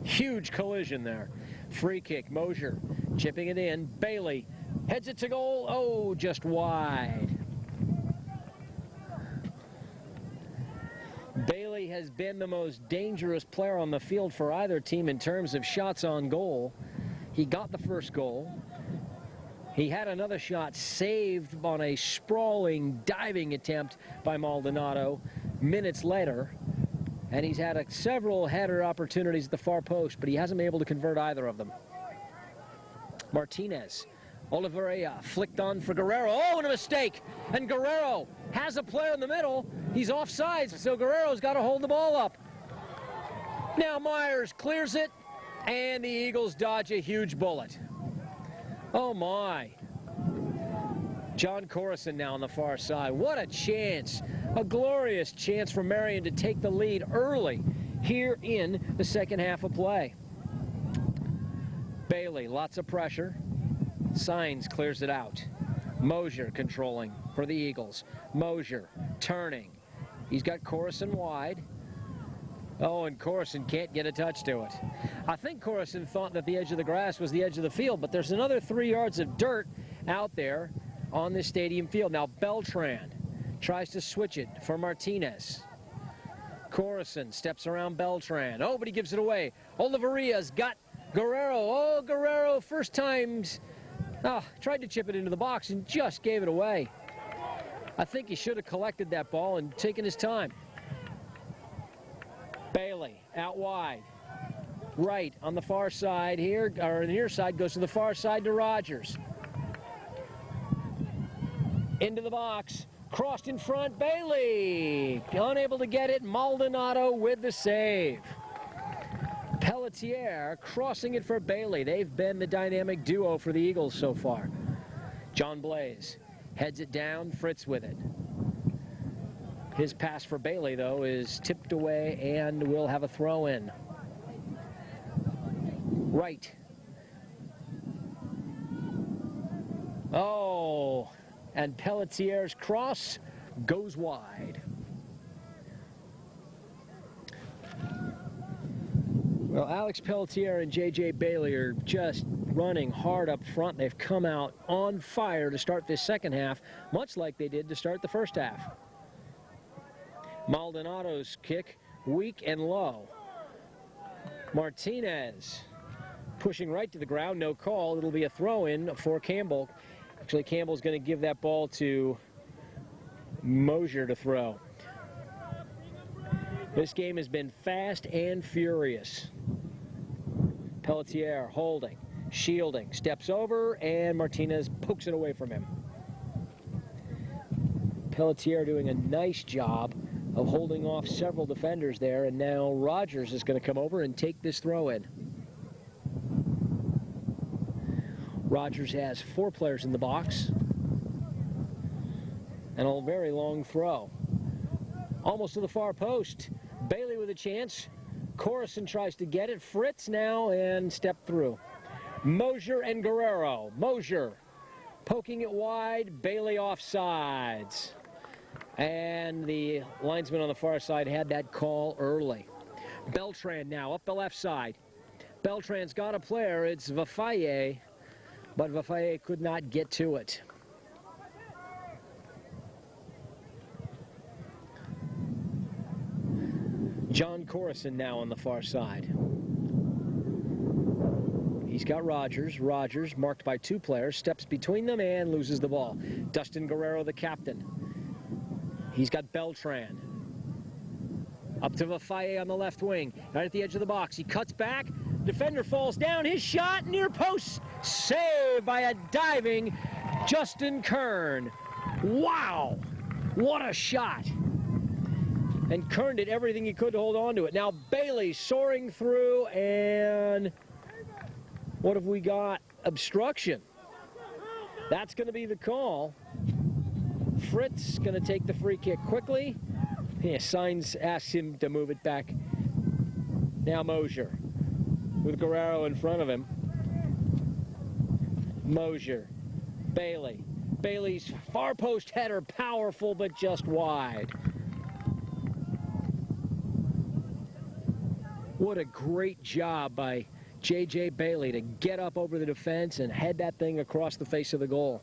huge collision there. Free kick, Mosier chipping it in. Bailey heads it to goal. Oh, just wide. Bailey has been the most dangerous player on the field for either team in terms of shots on goal. He got the first goal. He had another shot saved on a sprawling diving attempt by Maldonado minutes later. And he's had several header opportunities at the far post, but he hasn't been able to convert either of them. Martinez. Oliveria flicked on for Guerrero. Oh, and a mistake. And Guerrero has a player in the middle. He's offsides, so Guerrero's got to hold the ball up. Now Myers clears it, and the Eagles dodge a huge bullet. Oh, my. John Corison now on the far side. What a chance. A glorious chance for Marian to take the lead early here in the second half of play. Bailey, lots of pressure. Signs clears it out. Mosier controlling for the Eagles. Mosier turning. He's got Corison wide. Oh, and Corison can't get a touch to it. I think Corison thought that the edge of the grass was the edge of the field, but there's another 3 yards of dirt out there on this stadium field. Now Beltran tries to switch it for Martinez. Corison steps around Beltran. Oh, but he gives it away. Oliveria's got Guerrero. Oh, Guerrero, first times. Tried to chip it into the box and just gave it away. I think he should have collected that ball and taken his time. Bailey out wide. Right on the far side here, or the near side, goes to the far side to Rogers. Into the box. Crossed in front. Bailey unable to get it. Maldonado with the save. Pelletier crossing it for Bailey. They've been the dynamic duo for the Eagles so far. John Blaze heads it down. Fritz with it. His pass for Bailey, though, is tipped away and will have a throw in. Right. Oh, and Pelletier's cross goes wide. Well, Alex Pelletier and J.J. Bailey are just running hard up front. They've come out on fire to start this second half, much like they did to start the first half. Maldonado's kick, weak and low. Martinez pushing right to the ground, no call. It'll be a throw-in for Campbell. Actually, Campbell's going to give that ball to Mosier to throw. This game has been fast and furious. Pelletier holding, shielding, steps over, and Martinez pokes it away from him. Pelletier doing a nice job of holding off several defenders there, and now Rogers is going to come over and take this throw in. Rogers has 4 players in the box, and a very long throw. Almost to the far post. Bailey with a chance. Corson tries to get it. Fritz now and step through. Mosier and Guerrero. Mosier poking it wide. Bailey offsides. And the linesman on the far side had that call early. Beltran now up the left side. Beltran's got a player. It's Vafaye, but Vafaye could not get to it. John Corson now on the far side. He's got Rogers. Rogers, marked by two players, steps between them and loses the ball. Dustin Guerrero, the captain. He's got Beltran. Up to Vafaye on the left wing, right at the edge of the box. He cuts back. Defender falls down. His shot near post. Saved by a diving Justin Kern. Wow. What a shot. And Kern did everything he could to hold on to it. Now Bailey soaring through, and what have we got? Obstruction. That's going to be the call. Fritz going to take the free kick quickly. Yeah, Signs asks him to move it back. Now Mosier with Guerrero in front of him. Mosier. Bailey. Bailey's far post header, powerful but just wide. What a great job by J.J. Bailey to get up over the defense and head that thing across the face of the goal.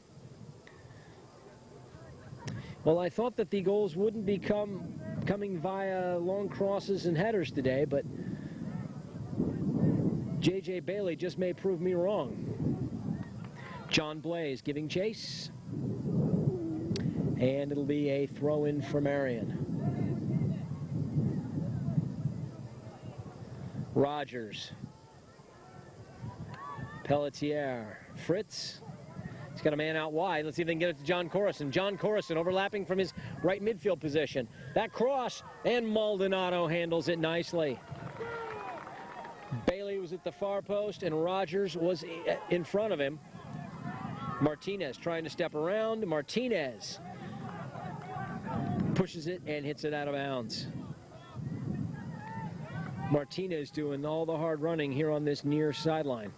Well, I thought that the goals wouldn't be coming via long crosses and headers today, but J.J. Bailey just may prove me wrong. John Blaze giving chase. And it'll be a throw-in for Marian. Rogers. Pelletier. Fritz. He's got a man out wide. Let's see if they can get it to John Corson. John Corson overlapping from his right midfield position. That cross, and Maldonado handles it nicely. Bailey was at the far post, and Rogers was in front of him. Martinez trying to step around. Martinez pushes it and hits it out of bounds. Martinez doing all the hard running here on this near sideline.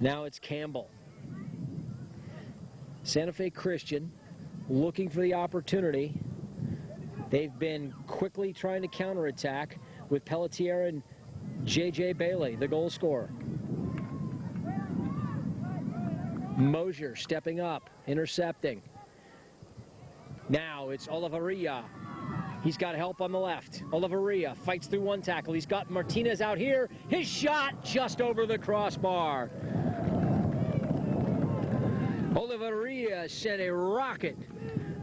Now it's Campbell. Santa Fe Christian looking for the opportunity. They've been quickly trying to counterattack with Pelletier and J.J. Bailey, the goal scorer. Mosier stepping up, intercepting. Now it's Oliveria. He's got help on the left. Oliveria fights through one tackle. He's got Martinez out here. His shot just over the crossbar. Oliveria sent a rocket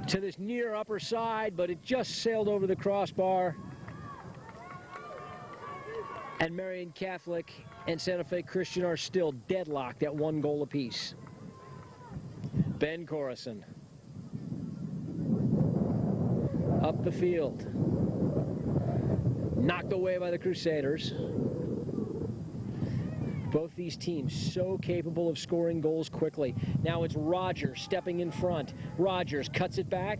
to this near upper side, but it just sailed over the crossbar. And Marian Catholic and Santa Fe Christian are still deadlocked at 1 goal apiece. Ben Corson. Up the field. Knocked away by the Crusaders. Both these teams so capable of scoring goals quickly. Now it's Rogers stepping in front. Rogers cuts it back.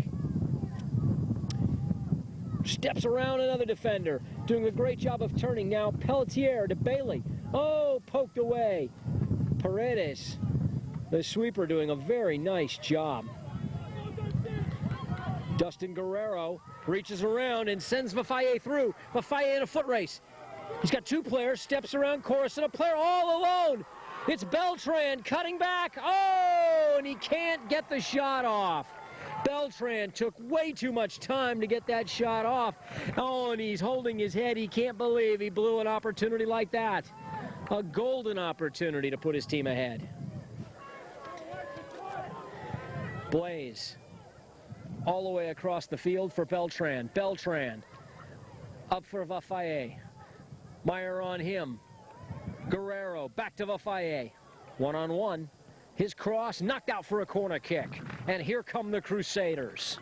Steps around another defender. Doing a great job of turning. Now Pelletier to Bailey. Oh, poked away. Paredes, the sweeper, doing a very nice job. Dustin Guerrero reaches around and sends Vafaye through. Vafaye in a foot race. He's got two players, steps around Corson, a player all alone. It's Beltran cutting back. Oh, and he can't get the shot off. Beltran took way too much time to get that shot off. Oh, and he's holding his head. He can't believe he blew an opportunity like that. A golden opportunity to put his team ahead. Blaze. All the way across the field for Beltran. Beltran up for Vafaye. Meyer on him. Guerrero back to Vafaye. One-on-one. His cross knocked out for a corner kick. And here come the Crusaders.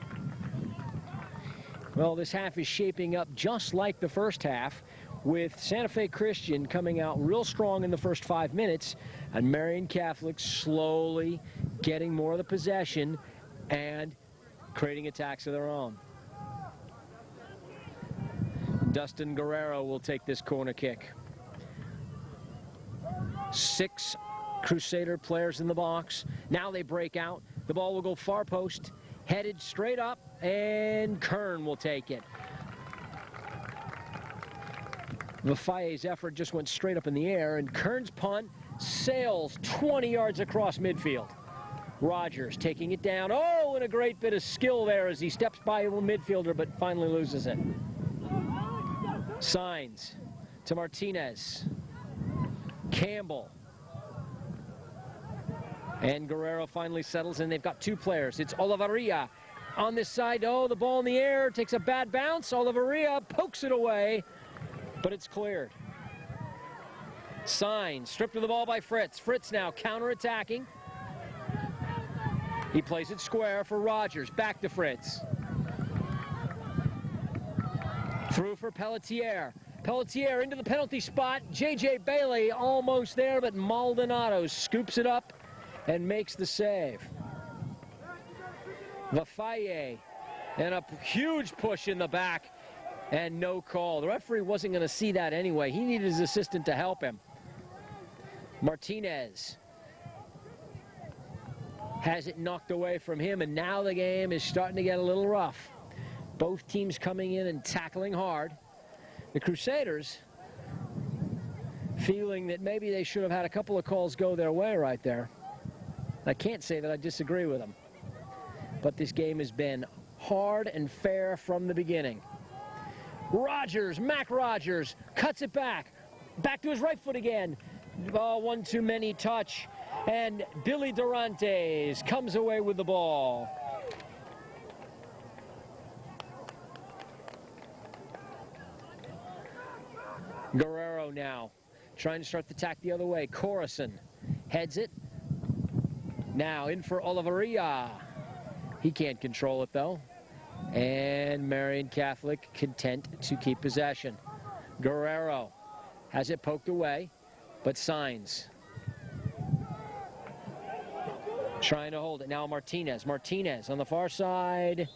Well, this half is shaping up just like the first half, with Santa Fe Christian coming out real strong in the first 5 minutes, and Marian Catholic slowly getting more of the possession and creating attacks of their own. Dustin Guerrero will take this corner kick. 6 Crusader players in the box. Now they break out. The ball will go far post, headed straight up, and Kern will take it. Vafaye's effort just went straight up in the air, and Kern's punt sails 20 yards across midfield. Rogers taking it down. Oh, and a great bit of skill there as he steps by a midfielder, but finally loses it. Signs to Martinez. Campbell. And Guerrero finally settles, and they've got 2 players. It's Olivaria on this side. Oh, the ball in the air, takes a bad bounce. Olivaria pokes it away, but it's cleared. Signs, stripped of the ball by Fritz. Fritz now counter-attacking. He plays it square for Rogers. Back to Fritz. Through for Pelletier. Pelletier into the penalty spot. J.J. Bailey almost there, but Maldonado scoops it up and makes the save. Vafaye, and a huge push in the back, and no call. The referee wasn't going to see that anyway. He needed his assistant to help him. Martinez has it knocked away from him, and now the game is starting to get a little rough. Both teams coming in and tackling hard. The Crusaders feeling that maybe they should have had a couple of calls go their way right there. I can't say that I disagree with them, but this game has been hard and fair from the beginning. Rogers, Mac Rogers, cuts it back to his right foot again. Oh, one too many touch, and Billy Durantes comes away with the ball. Guerrero now trying to start the attack the other way. Corison heads it. Now in for Olivaria. He can't control it though. And Marian Catholic content to keep possession. Guerrero has it poked away, but Signs trying to hold it. Now Martinez. Martinez on the far side.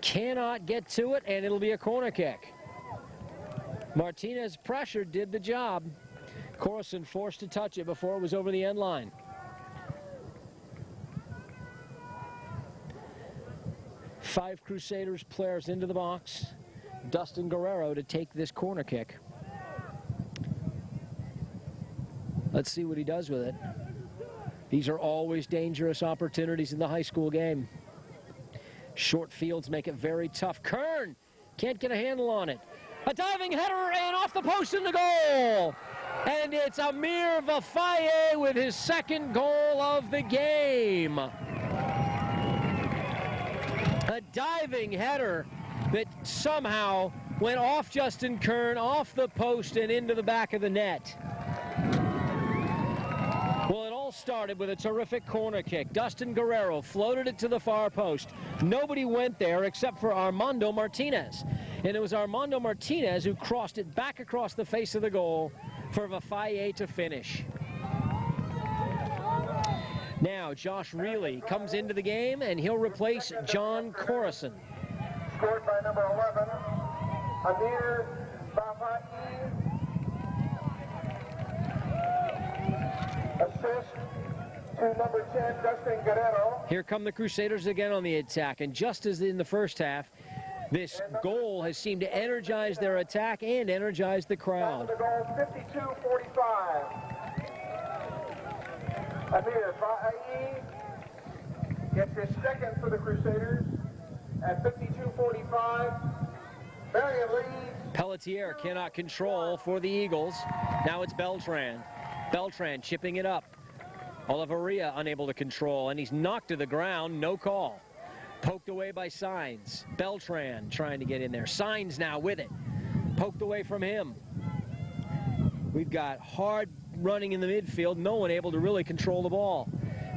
Cannot get to it, and it'll be a corner kick. Martinez pressure did the job. Corson forced to touch it before it was over the end line. Five Crusaders players into the box. Dustin Guerrero to take this corner kick. Let's see what he does with it. These are always dangerous opportunities in the high school game. Short fields make it very tough. Kern can't get a handle on it. A diving header and off the post in the goal. And it's Amir Vafaye with his second goal of the game. A diving header that somehow went off Justin Kern, off the post and into the back of the net. Well, it all started with a terrific corner kick. Dustin Guerrero floated it to the far post. Nobody went there except for Armando Martinez. And it was Armando Martinez who crossed it back across the face of the goal for Vafaye to finish. Now Josh Reilly comes into the game, and he'll replace John Corison. Scored by number 11, Amir Vafaye. Assist to number 10, Dustin Guerrero. Here come the Crusaders again on the attack, and just as in the first half, this goal has seemed to energize their attack and energize the crowd. The goal, 52-45. Amir Vafaye gets his second for the Crusaders at 52-45. Marian leads. Pelletier cannot control for the Eagles. Now it's Beltran. Beltran chipping it up. Olivaria unable to control, and he's knocked to the ground. No call. Poked away by Signs. Beltran trying to get in there. Signs now with it. Poked away from him. We've got hard running in the midfield. No one able to really control the ball.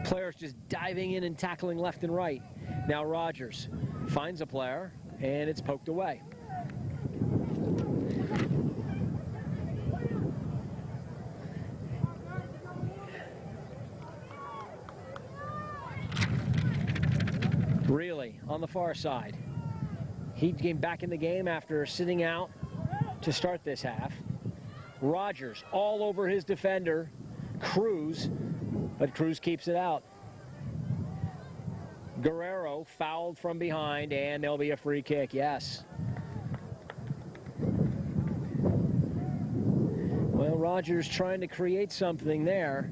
Players just diving in and tackling left and right. Now Rogers finds a player, and it's poked away. Really the far side. He came back in the game after sitting out to start this half. Rogers all over his defender, Cruz, but Cruz keeps it out. Guerrero fouled from behind, and there'll be a free kick, yes. Well, Rogers trying to create something there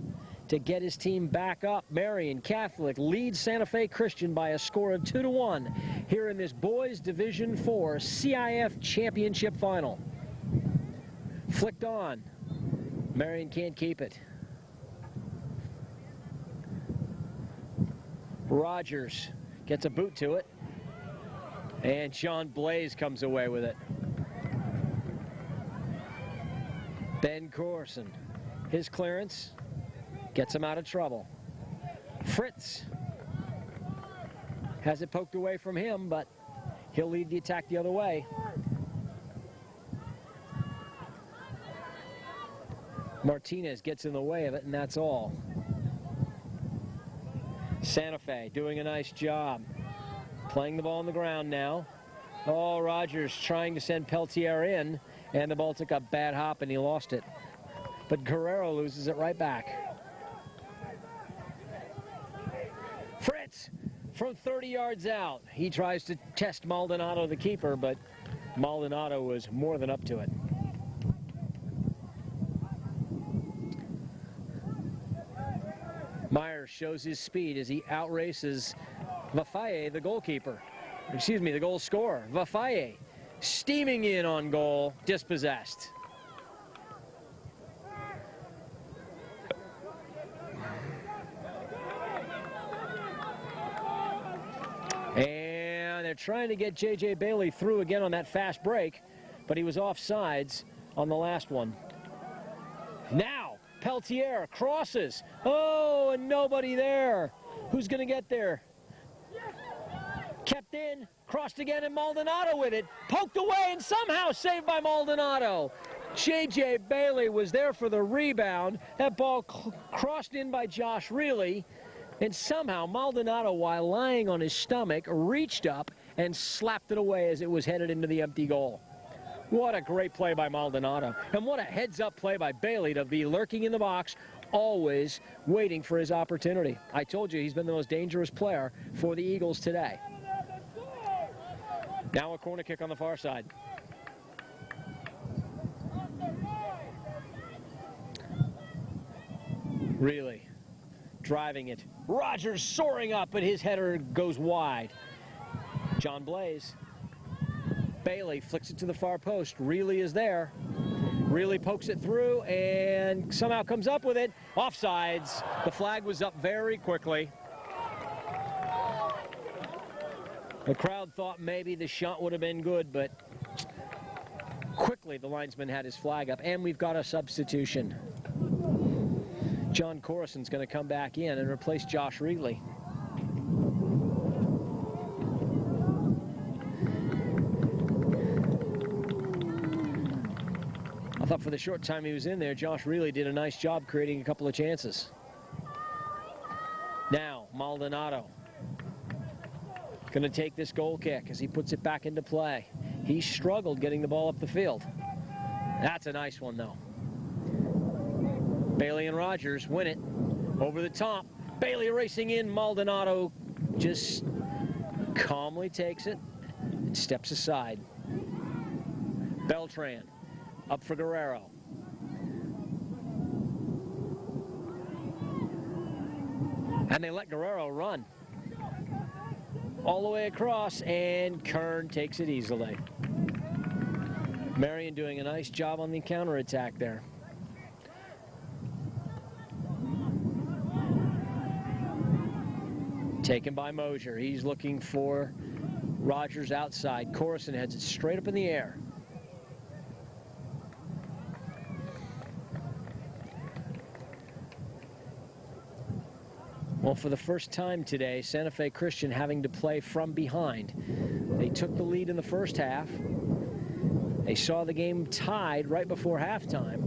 to get his team back up. Marian Catholic leads Santa Fe Christian by a score of 2-1 here in this Boys Division IV CIF Championship Final. Flicked on. Marian can't keep it. Rogers gets a boot to it, and John Blaze comes away with it. Ben Corson, his clearance gets him out of trouble. Fritz has it poked away from him, but he'll lead the attack the other way. Martinez gets in the way of it, and that's all. Santa Fe doing a nice job. Playing the ball on the ground now. Oh, Rogers trying to send Peltier in, and the ball took a bad hop and he lost it. But Guerrero loses it right back. Fritz from 30 yards out. He tries to test Maldonado, the keeper, but Maldonado was more than up to it. Myers shows his speed as he outraces Vafaye, the goalkeeper. Excuse me, the goal scorer. Vafaye steaming in on goal, dispossessed. And they're trying to get J.J. Bailey through again on that fast break, but he was offsides on the last one. Now, Peltier crosses. Oh, and nobody there. Who's going to get there? Kept in, crossed again, and Maldonado with it. Poked away and somehow saved by Maldonado. J.J. Bailey was there for the rebound. That ball crossed in by Josh Reilly. And somehow Maldonado, while lying on his stomach, reached up and slapped it away as it was headed into the empty goal. What a great play by Maldonado. And what a heads-up play by Bailey to be lurking in the box, always waiting for his opportunity. I told you he's been the most dangerous player for the Eagles today. Now a corner kick on the far side. Really driving it. Rogers soaring up, but his header goes wide. John Blaze. Bailey flicks it to the far post. Reilly is there. Reilly pokes it through and somehow comes up with it. Offsides. The flag was up very quickly. The crowd thought maybe the shot would have been good, but quickly the linesman had his flag up, and we've got a substitution. John Corrison's going to come back in and replace Josh Reilly. I thought for the short time he was in there, Josh Reilly did a nice job creating a couple of chances. Now, Maldonado going to take this goal kick as he puts it back into play. He struggled getting the ball up the field. That's a nice one, though. Bailey and Rogers win it over the top. Bailey racing in. Maldonado just calmly takes it and steps aside. Beltran up for Guerrero. And they let Guerrero run all the way across, and Kern takes it easily. Marian doing a nice job on the counterattack there. Taken by Mosier. He's looking for Rogers outside. Corson heads it straight up in the air. Well, for the first time today, Santa Fe Christian having to play from behind. They took the lead in the first half. They saw the game tied right before halftime.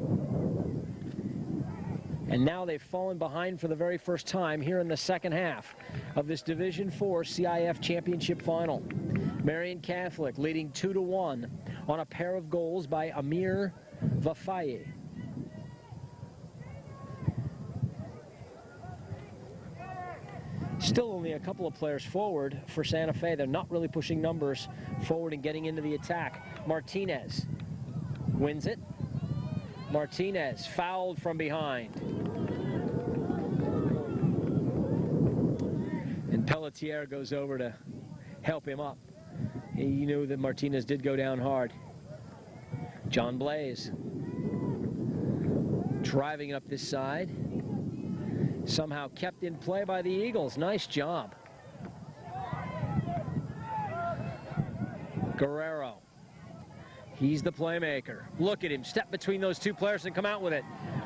And now they've fallen behind for the very first time here in the second half of this Division IV CIF Championship Final. Marian Catholic leading 2-1 on a pair of goals by Amir Vafaye. Still only a couple of players forward for Santa Fe. They're not really pushing numbers forward and getting into the attack. Martinez wins it. Martinez fouled from behind. And Pelletier goes over to help him up. He knew that Martinez did go down hard. John Blaze driving up this side. Somehow kept in play by the Eagles. Nice job. Guerrero. He's the playmaker. Look at him step between those two players and come out with it.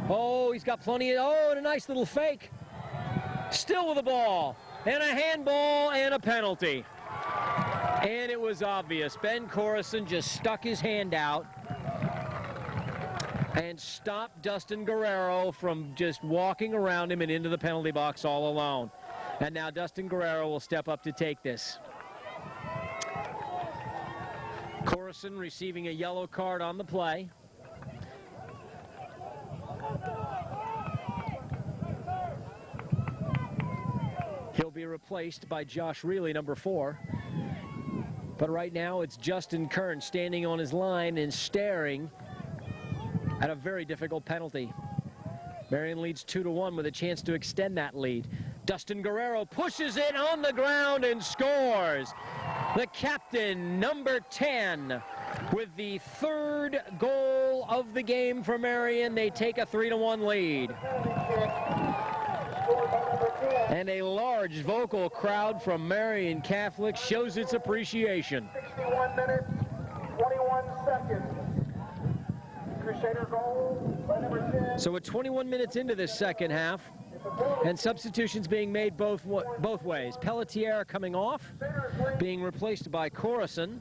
Oh, he's got plenty of, oh, and a nice little fake. Still with the ball. And a handball and a penalty. And it was obvious. Ben Corison just stuck his hand out and stopped Dustin Guerrero from just walking around him and into the penalty box all alone. And now Dustin Guerrero will step up to take this. Corison receiving a yellow card on the play. He'll be replaced by Josh Reilly, number 4. But right now it's Justin Kern standing on his line and staring at a very difficult penalty. Marian leads 2-1 with a chance to extend that lead. Dustin Guerrero pushes it on the ground and scores. The captain, number 10, with the 3rd goal of the game for Marian. They take a 3-1 lead. And a large vocal crowd from Marian Catholic shows its appreciation. 61 minutes, 21 seconds. Crusader goal by number 10. So we're 21 minutes into this second half, and substitutions being made both ways. Pelletier coming off, being replaced by Corison.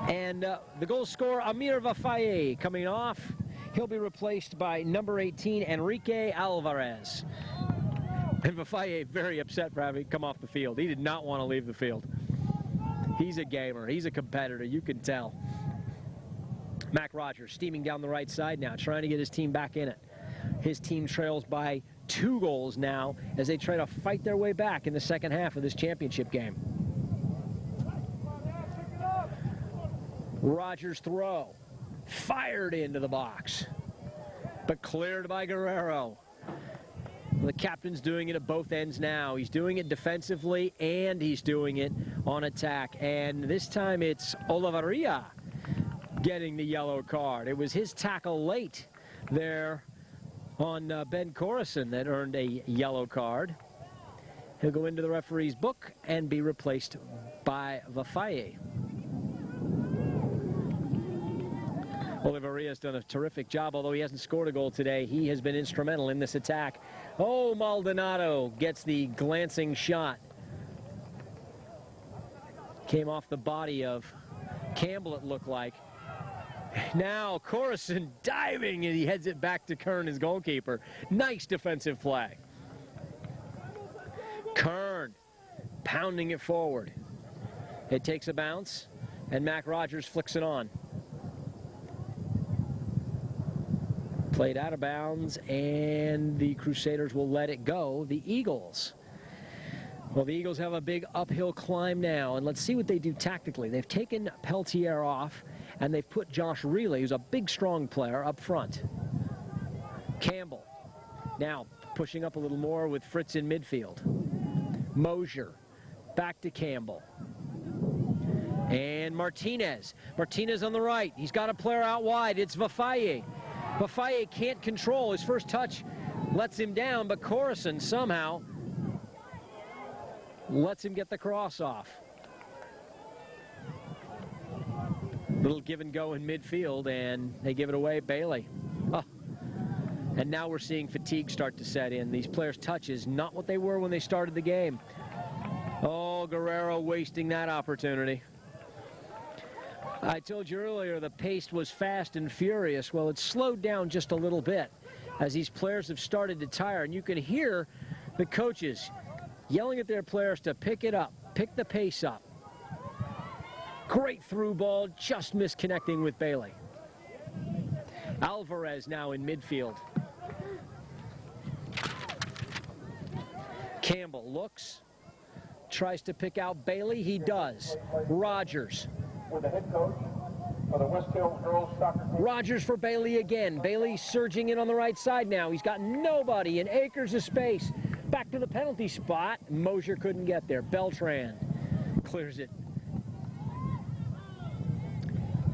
And the goal scorer, Amir Vafaye, coming off. He'll be replaced by number 18, Enrique Alvarez. And Vafaye very upset for having come off the field. He did not want to leave the field. He's a gamer. He's a competitor. You can tell. Mac Rogers steaming down the right side now, trying to get his team back in it. His team trails by 2 goals now as they try to fight their way back in the second half of this championship game. Rogers' throw. Fired into the box, but cleared by Guerrero. The captain's doing it at both ends now. He's doing it defensively and he's doing it on attack. And this time it's Olavarria getting the yellow card. It was his tackle late there on Ben Corison that earned a yellow card. He'll go into the referee's book and be replaced by Vafaye. Olavarria has done a terrific job, although he hasn't scored a goal today. He has been instrumental in this attack. Oh, Maldonado gets the glancing shot. Came off the body of Campbell, it looked like. Now Corison diving, and he heads it back to Kern, his goalkeeper. Nice defensive play. Kern pounding it forward. It takes a bounce, and Mac Rogers flicks it on. Played out of bounds, and the Crusaders will let it go. The Eagles. Well, the Eagles have a big uphill climb now, and let's see what they do tactically. They've taken Pelletier off, and they've put Josh Reilly, who's a big, strong player, up front. Campbell now pushing up a little more with Fritz in midfield. Mosier back to Campbell. And Martinez. Martinez on the right. He's got a player out wide. It's Vafaye. Vafaye can't control. His first touch lets him down, but Corison somehow lets him get the cross off. Little give and go in midfield, and they give it away. Bailey. Oh. And now we're seeing fatigue start to set in. These players' touches, not what they were when they started the game. Oh, Guerrero wasting that opportunity. I told you earlier the pace was fast and furious. Well, it's slowed down just a little bit as these players have started to tire. And you can hear the coaches yelling at their players to pick it up, pick the pace up. Great through ball, just misconnecting with Bailey. Alvarez now in midfield. Campbell looks, tries to pick out Bailey. He does. Rogers. With the head coach of the West Hills girls soccer team. Rogers for Bailey again. Bailey surging in on the right side now. He's got nobody in acres of space. Back to the penalty spot. Mosier couldn't get there. Beltran clears it.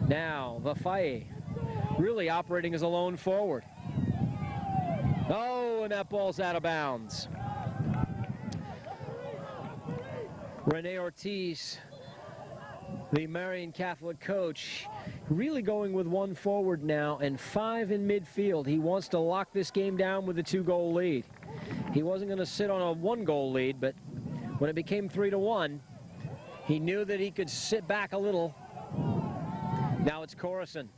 Now, Vafaye really operating as a lone forward. Oh, and that ball's out of bounds. Rene Ortiz, the Marian Catholic coach, really going with one forward now and 5 in midfield. He wants to lock this game down with a 2-goal lead. He wasn't going to sit on a 1-goal lead, but when it became 3-1, he knew that he could sit back a little. Now it's Coruscant.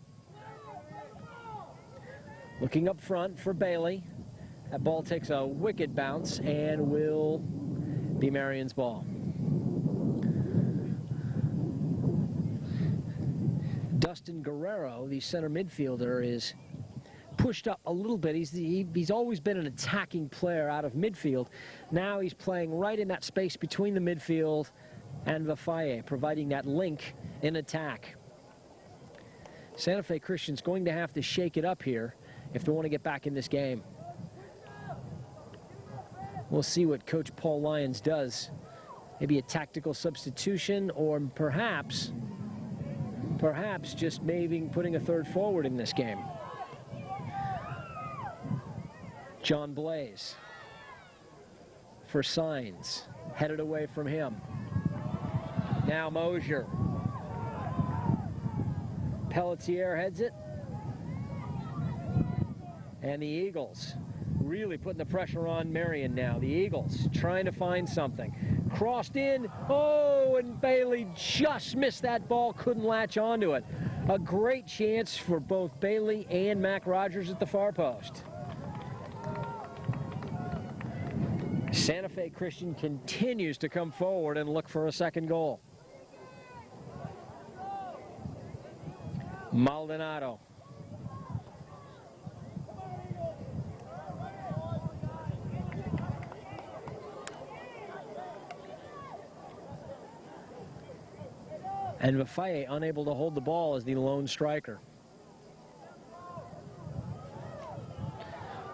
Looking up front for Bailey. That ball takes a wicked bounce and will be Marian's ball. Dustin Guerrero, the center midfielder, is pushed up a little bit. He's always been an attacking player out of midfield. Now he's playing right in that space between the midfield and Vafaye, providing that link in attack. Santa Fe Christian's going to have to shake it up here if they want to get back in this game. We'll see what Coach Paul Lyons does. Maybe a tactical substitution, or perhaps just maybe putting a third forward in this game. John Blaze for Signs, headed away from him. Now Mosier. Pelletier heads it. And the Eagles really putting the pressure on Marian now. The Eagles trying to find something. Crossed in. Oh, and Bailey just missed that ball. Couldn't latch onto it. A great chance for both Bailey and Mac Rogers at the far post. Santa Fe Christian continues to come forward and look for a second goal. Maldonado. And Vafaye unable to hold the ball as the lone striker.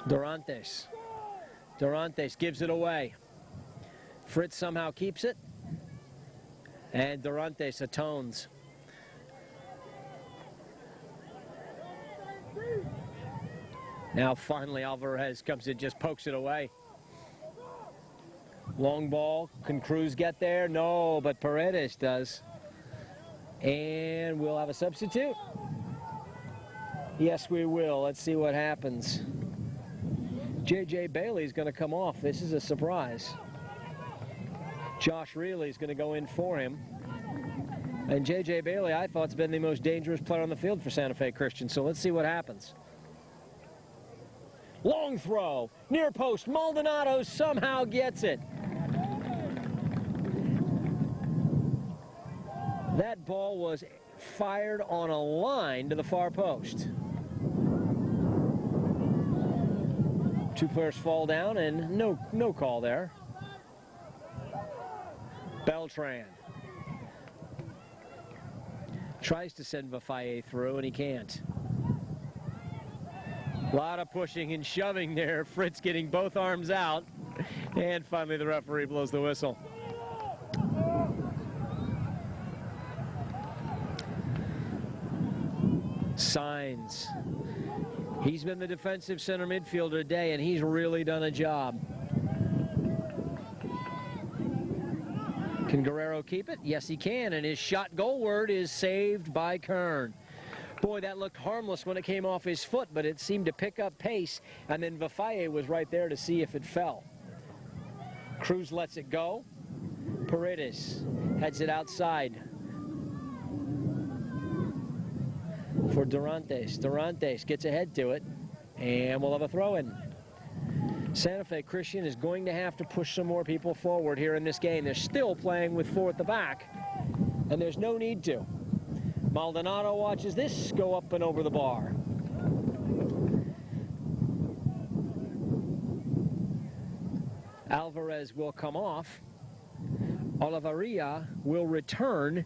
Dorantes. Dorantes gives it away. Fritz somehow keeps it. And Dorantes atones. Now finally Alvarez comes in, just pokes it away. Long ball. Can Cruz get there? No, but Paredes does. And we'll have a substitute. Yes, we will. Let's see what happens. J.J. Bailey's going to come off. This is a surprise. Josh Reilly's going to go in for him. And J.J. Bailey, I thought, has been the most dangerous player on the field for Santa Fe Christian. So let's see what happens. Long throw. Near post. Maldonado somehow gets it. That ball was fired on a line to the far post. Two players fall down and no call there. Beltran tries to send Vafaye through and he can't. A lot of pushing and shoving there. Fritz getting both arms out. And finally the referee blows the whistle. Signs. He's been the defensive center midfielder today, and he's really done a job. Can Guerrero keep it? Yes, he can, and his shot goalward is saved by Kern. Boy, that looked harmless when it came off his foot, but it seemed to pick up pace, and then Vafaye was right there to see if it fell. Cruz lets it go. Paredes heads it outside. for Durantes. Durantes gets ahead to it, and we'll have a throw-in. Santa Fe Christian is going to have to push some more people forward here in this game. They're still playing with 4 at the back, and there's no need to. Maldonado watches this go up and over the bar. Alvarez will come off. Olivaria will return.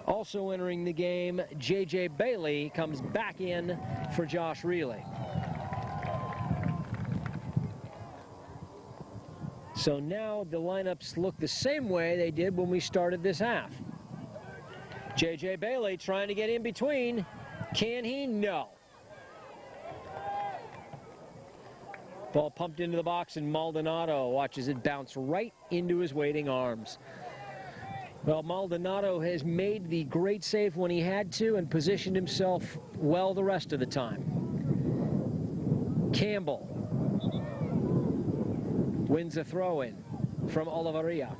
Also entering the game, J.J. Bailey comes back in for Josh Reilly. So now the lineups look the same way they did when we started this half. J.J. Bailey trying to get in between. Can he? No. Ball pumped into the box, and Maldonado watches it bounce right into his waiting arms. Well, Maldonado has made the great save when he had to and positioned himself well the rest of the time. Campbell wins a throw-in from Olivaria.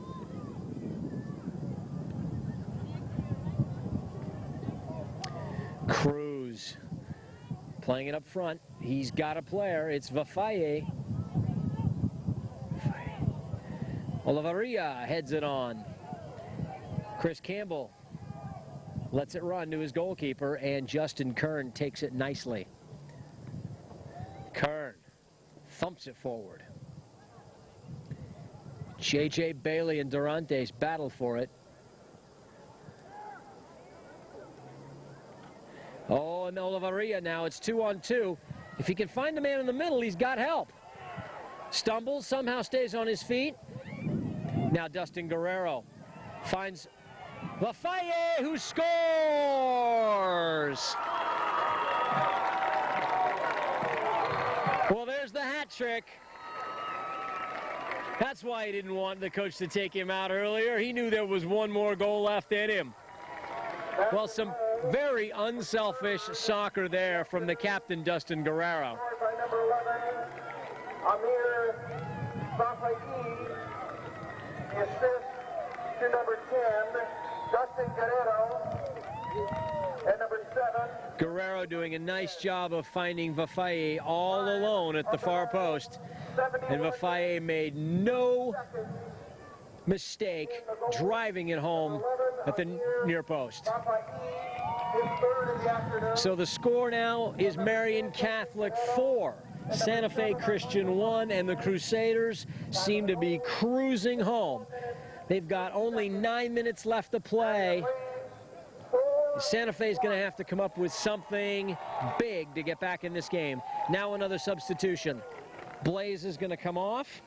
Cruz playing it up front. He's got a player. It's Vafaye. Olivaria heads it on. Chris Campbell lets it run to his goalkeeper, and Justin Kern takes it nicely. Kern thumps it forward. J.J. Bailey and Durantes battle for it. Oh, and Olivaria now, it's 2-on-2. If he can find a man in the middle, he's got help. Stumbles, somehow stays on his feet. Now Dustin Guerrero finds Vafaye, who scores! Well, there's the hat trick. That's why he didn't want the coach to take him out earlier. He knew there was one more goal left in him. Well, some very unselfish soccer there from the captain, Dustin Guerrero. By number 11, Amir Vafaye. The assist to number 10, Dustin Guerrero. And number 7. Guerrero doing a nice job of finding Vafaye all alone at the far post. And Vafaye made no mistake driving it home at the near post. So the score now is Marian Catholic 4, Santa Fe Christian 1, and the Crusaders seem to be cruising home. They've got only 9 minutes left to play. Santa Fe is going to have to come up with something big to get back in this game. Now another substitution. Blaze is going to come off,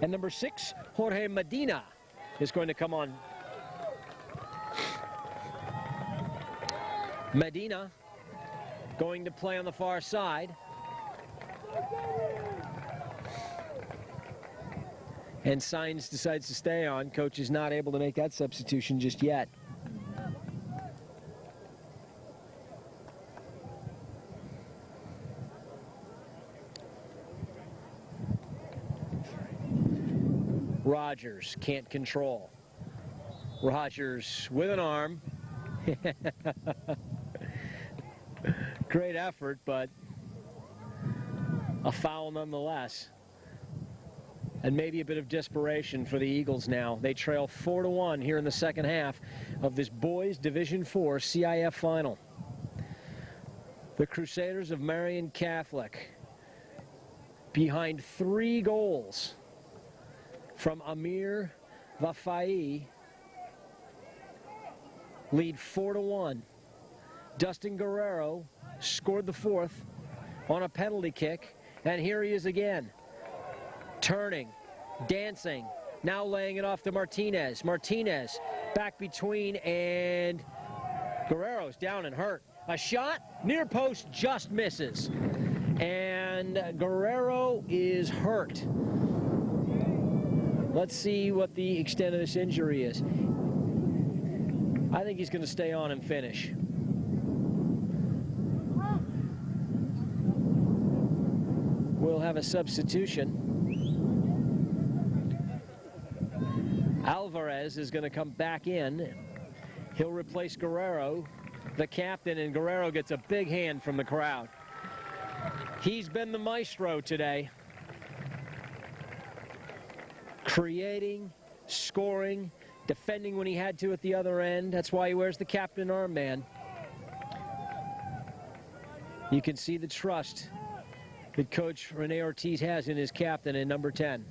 and number 6, Jorge Medina, is going to come on. Medina going to play on the far side. And Sainz decides to stay on. Coach is not able to make that substitution just yet. Rogers can't control. Rogers with an arm. Great effort, but a foul nonetheless. And maybe a bit of desperation for the Eagles now. They trail 4-1 here in the second half of this boys Division IV CIF final. The Crusaders of Marian Catholic behind 3 goals from Amir Vafaye, lead 4-1. Dustin Guerrero scored the 4th on a penalty kick, and here he is again. Turning, dancing, now laying it off to Martinez. Martinez back between, and Guerrero's down and hurt. A shot, near post, just misses. And Guerrero is hurt. Let's see what the extent of this injury is. I think he's going to stay on and finish. We'll have a substitution. Alvarez is going to come back in. He'll replace Guerrero, the captain, and Guerrero gets a big hand from the crowd. He's been the maestro today. Creating, scoring, defending when he had to at the other end. That's why he wears the captain armband. You can see the trust that Coach Rene Ortiz has in his captain in number 10.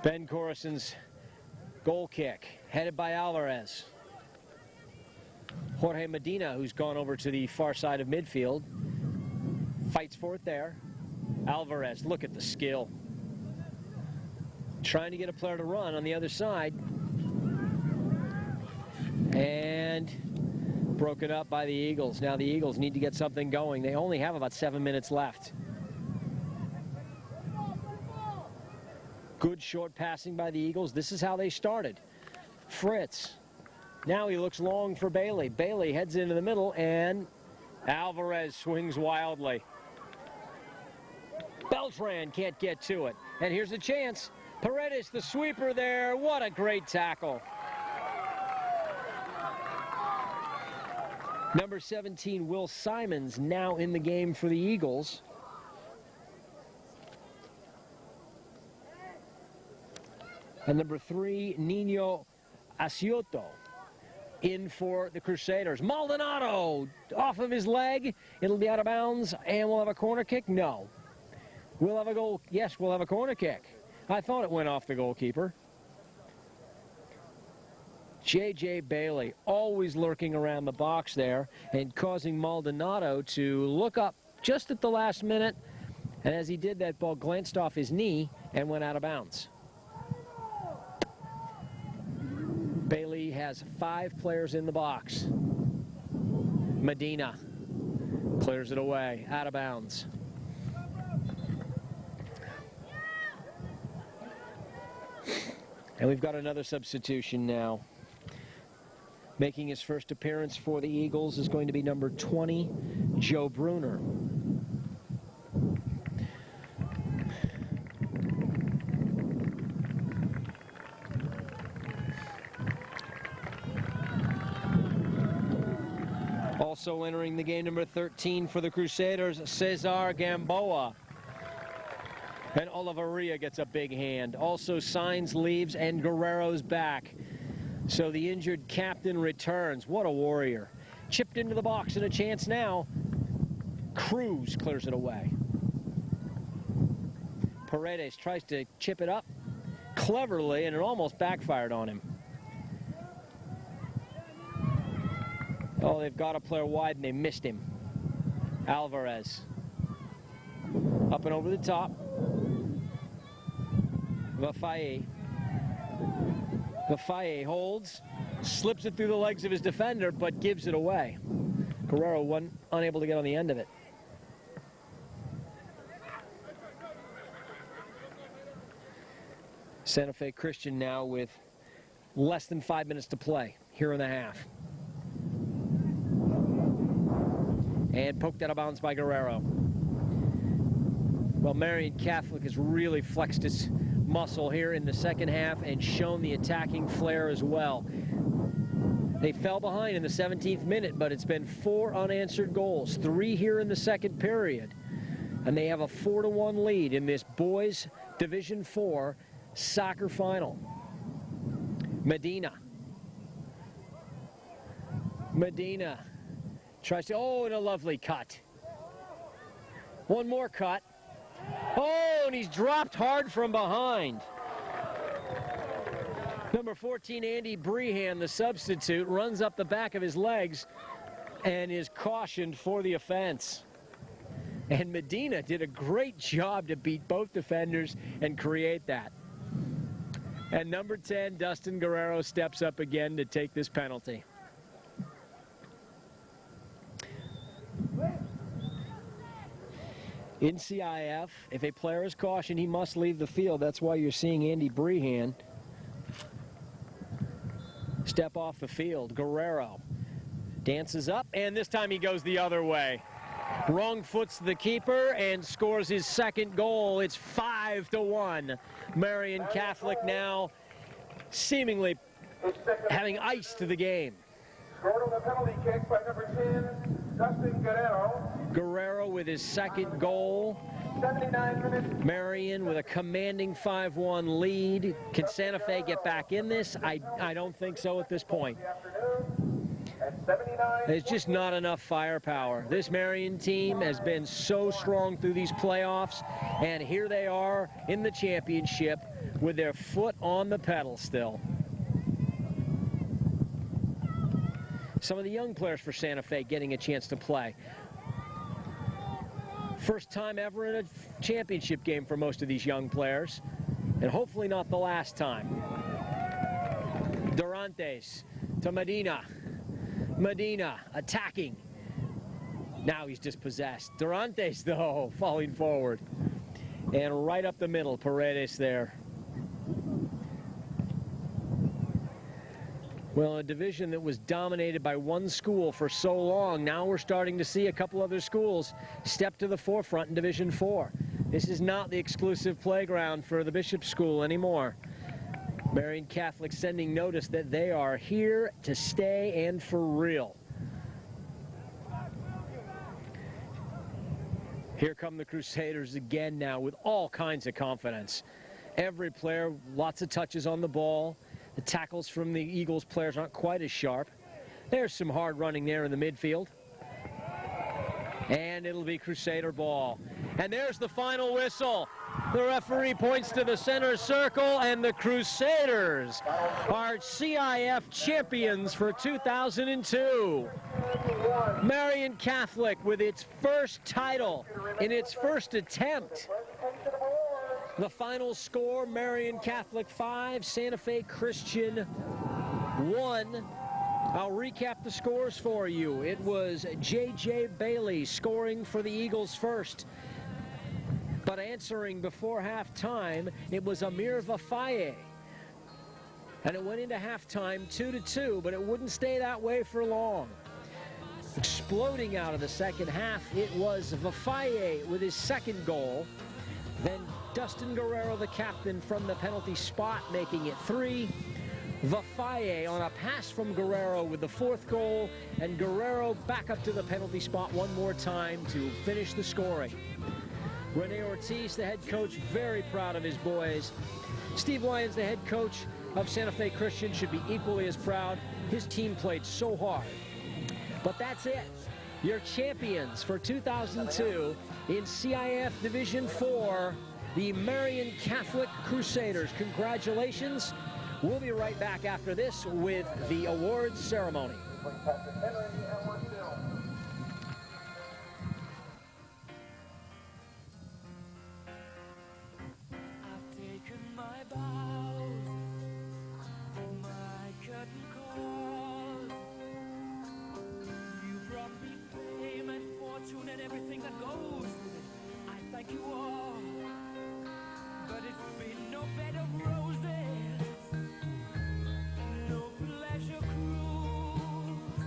Ben Coruscant's goal kick, headed by Alvarez. Jorge Medina, who's gone over to the far side of midfield, fights for it there. Alvarez, look at the skill. Trying to get a player to run on the other side. And broken up by the Eagles. Now the Eagles need to get something going. They only have about 7 minutes left. Good short passing by the Eagles. This is how they started. Fritz. Now he looks long for Bailey. Bailey heads into the middle, and Alvarez swings wildly. Beltran can't get to it. And here's a chance. Paredes, the sweeper there. What a great tackle. Number 17, Will Simons, now in the game for the Eagles. And number 3, Nino Asiotto, in for the Crusaders. Maldonado off of his leg. It'll be out of bounds, and we'll have a corner kick? No. We'll have a goal. Yes, we'll have a corner kick. I thought it went off the goalkeeper. J.J. Bailey always lurking around the box there and causing Maldonado to look up just at the last minute. And as he did, that ball glanced off his knee and went out of bounds. Bailey has 5 players in the box. Medina clears it away, out of bounds. And we've got another substitution now. Making his first appearance for the Eagles is going to be number 20, Joe Bruner. Also entering the game, number 13 for the Crusaders, Cesar Gamboa. And Oliveria gets a big hand. Also, Sainz leaves and Guerrero's back. So the injured captain returns. What a warrior. Chipped into the box and a chance now. Cruz clears it away. Paredes tries to chip it up cleverly, and it almost backfired on him. Oh, they've got a player wide, and they missed him. Alvarez. Up and over the top. Vafaye. Vafaye holds, slips it through the legs of his defender, but gives it away. Guerrero unable to get on the end of it. Santa Fe Christian now with less than 5 minutes to play here in the half. And poked out of bounds by Guerrero. Well, Marian Catholic has really flexed its muscle here in the second half and shown the attacking flair as well. They fell behind in the 17th minute, but it's been 4 unanswered goals, 3 here in the second period. And they have a 4-1 lead in this boys Division 4 soccer final. Medina. Medina tries to, oh, and a lovely cut. One more cut. Oh, and he's dropped hard from behind. Number 14, Andy Brehan, the substitute, runs up the back of his legs and is cautioned for the offense. And Medina did a great job to beat both defenders and create that. And number 10, Dustin Guerrero, steps up again to take this penalty. In CIF, if a player is cautioned, he must leave the field. That's why you're seeing Andy Brehan step off the field. Guerrero Dances up, and this time he goes the other way. Wrong foots the keeper and scores his second goal. It's 5-1. Marian Catholic now seemingly having iced the game. Scored on the penalty kick by number 10, Dustin Guerrero. Guerrero with his second goal. 79 minutes. Marian with a commanding 5-1 lead. Can Santa Fe get back in this? I don't think so at this point. There's just not enough firepower. This Marian team has been so strong through these playoffs, and here they are in the championship with their foot on the pedal still. Some of the young players for Santa Fe getting a chance to play. First time ever in a championship game for most of these young players, and hopefully not the last time. Durantes to Medina. Medina attacking. Now he's dispossessed. Durantes, though, falling forward. And right up the middle, Paredes there. Well, a division that was dominated by one school for so long, now we're starting to see a couple other schools step to the forefront in Division 4. This is not the exclusive playground for the Bishop School anymore. Marian Catholic sending notice that they are here to stay and for real. Here come the Crusaders again now with all kinds of confidence. Every player, lots of touches on the ball. The tackles from the Eagles players aren't quite as sharp. There's some hard running there in the midfield. And it'll be Crusader ball. And there's the final whistle. The referee points to the center circle, and the Crusaders are CIF champions for 2002. Marian Catholic with its first title in its first attempt. The final score, Marian Catholic 5, Santa Fe Christian 1. I'll recap the scores for you. It was J.J. Bailey scoring for the Eagles first. But answering before halftime, it was Amir Vafaye. And it went into halftime 2-2, but it wouldn't stay that way for long. Exploding out of the second half, it was Vafaye with his second goal. Then Dustin Guerrero, the captain, from the penalty spot, making it 3. Vafaye on a pass from Guerrero with the fourth goal, and Guerrero back up to the penalty spot one more time to finish the scoring. Rene Ortiz, the head coach, very proud of his boys. Steve Lyons, the head coach of Santa Fe Christian, should be equally as proud. His team played so hard. But that's it. Your champions for 2002 in CIF Division 4, the Marian Catholic Crusaders. Congratulations. We'll be right back after this with the awards ceremony. And everything that goes with it, I thank you all, but it's been no bed of roses, no pleasure cruise.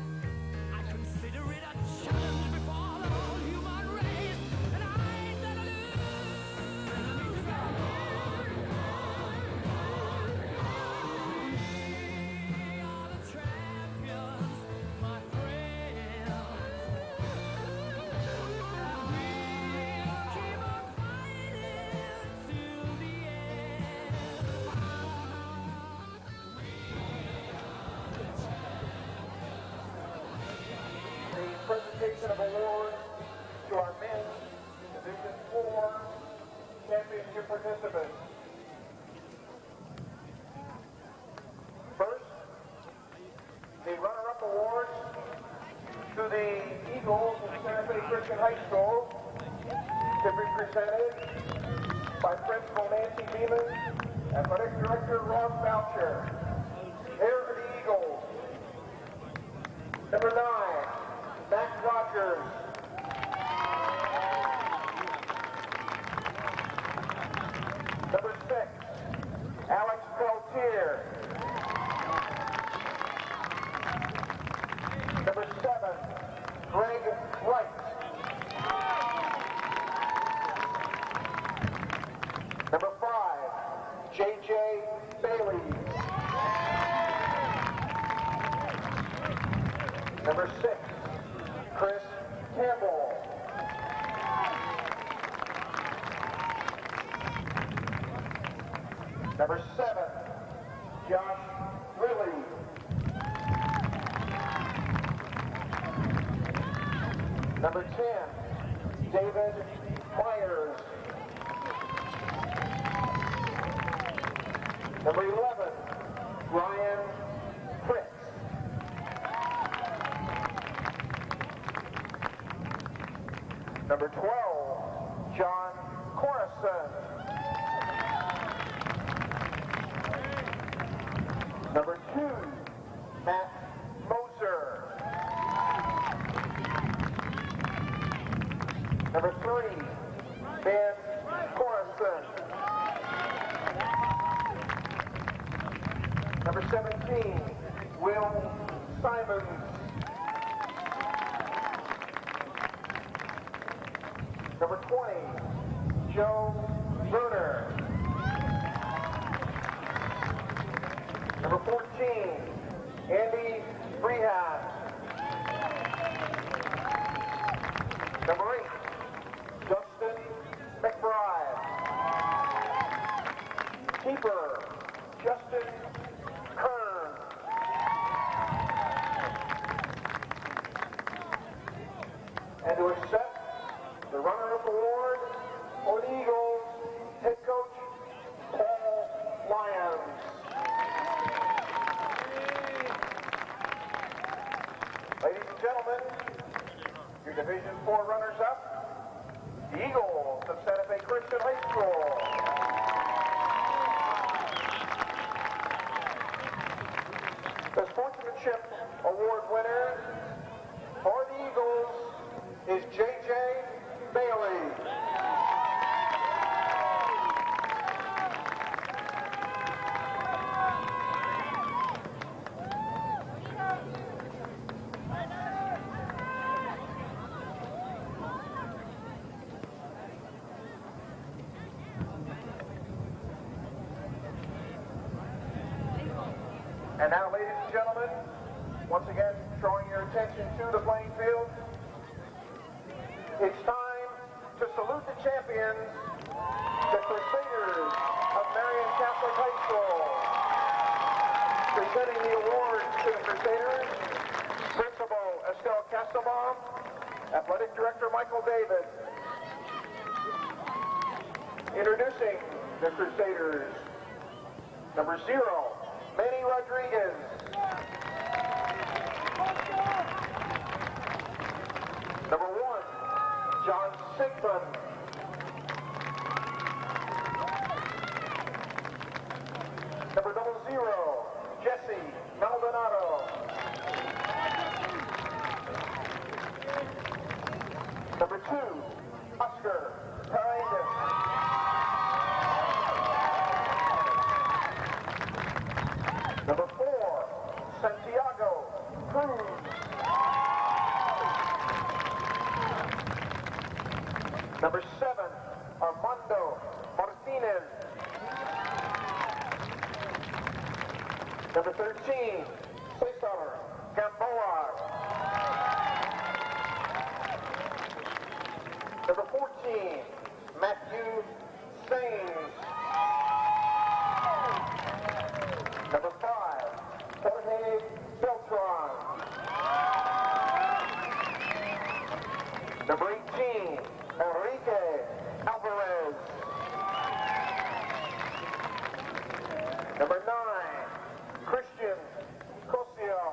I consider it a challenge before the whole human race, and I ain't gonna lose. We are the champions, my friends. Presentation of awards to our men's Division 4 championship participants. First, the runner-up awards to the Eagles of Santa Fe Christian High School to be presented by Principal Nancy Beeman, Athletic Director Ross Boucher. Here are the Eagles. Number 9. Max Rogers. Number 6, Alex Peltier. Number 7, Number 6, Chris Campbell. Number 7, Josh Riley. Number 10, David Myers. Number 11, Ryan Fritz. Number 12, John Corison. Number 2, Matt Moser. Number 3, Ben Corison. Number 17, Will Simons. Number 20, Joe Bruner. Number 14, Andy Freehan. Number 8, Justin McBride. Keeper, Justin Kern. And to accept the runner-up award for the Eagles, head coach Paul Lyons. Ladies and gentlemen, your Division IV runners-up, the Eagles of Santa Fe Christian High School. The Sportsmanship Award winner for the Eagles is J.J. Bailey. And now, ladies and gentlemen, once again, drawing your attention to the playing field, it's time to salute the champions, the Crusaders of Marian Catholic High School. Presenting the awards to the Crusaders, Principal Estelle Castelbaum, Athletic Director Michael David. Introducing the Crusaders, number 0, Manny Rodriguez. Number 1, John Sigmund. Number 0, Jesse Maldonado. Number 2, Oscar Paredes. Number 4, Santiago Cruz. Number 7, Armando Martinez. Number 13, Cesar Gamboa. Number 14, Matthew Sains. Number 5, Jorge Beltran. Number 18, Enrique Alvarez. Number 9, Christian Cosio.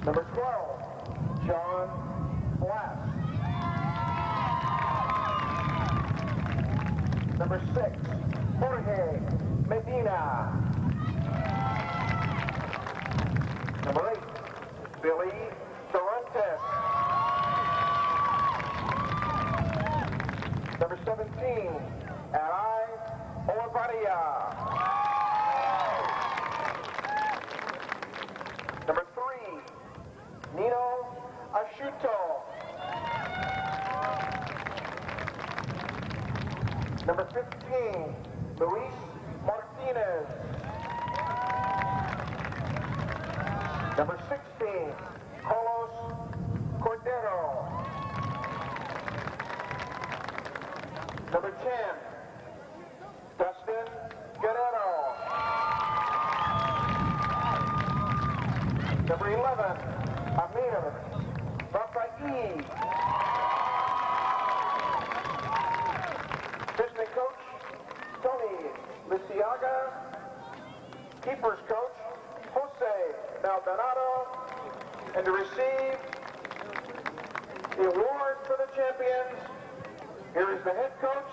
Number 12, John Blass. Number 6, Jorge Medina. Number 8, Billy Durantes. Number 17, Arai Olavarria. Number 3, Nino Asciutto. Number 15, Luis Martinez. Number 16, Carlos Cordero. Number 10, Dustin Guerrero. Number 11, Amir Rafael. Assistant coach, Tony Lisiaga. Keepers coach, Jose Maldonado. And to receive the award for the champions, here is the head coach,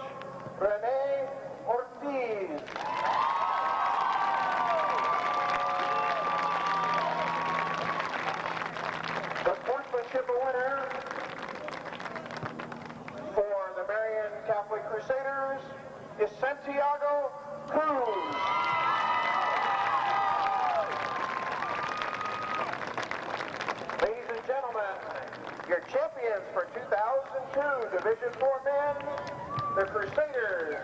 Rene Ortiz. The sportsmanship winner for the Marian Catholic Crusaders is Santiago Cruz. Ladies and gentlemen, your champions for 2002 Division 4 men, the Crusaders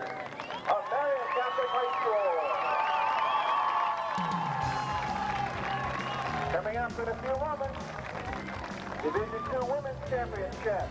of Marian Catholic High School. Coming up in a few moments, Division 2 Women's Championship.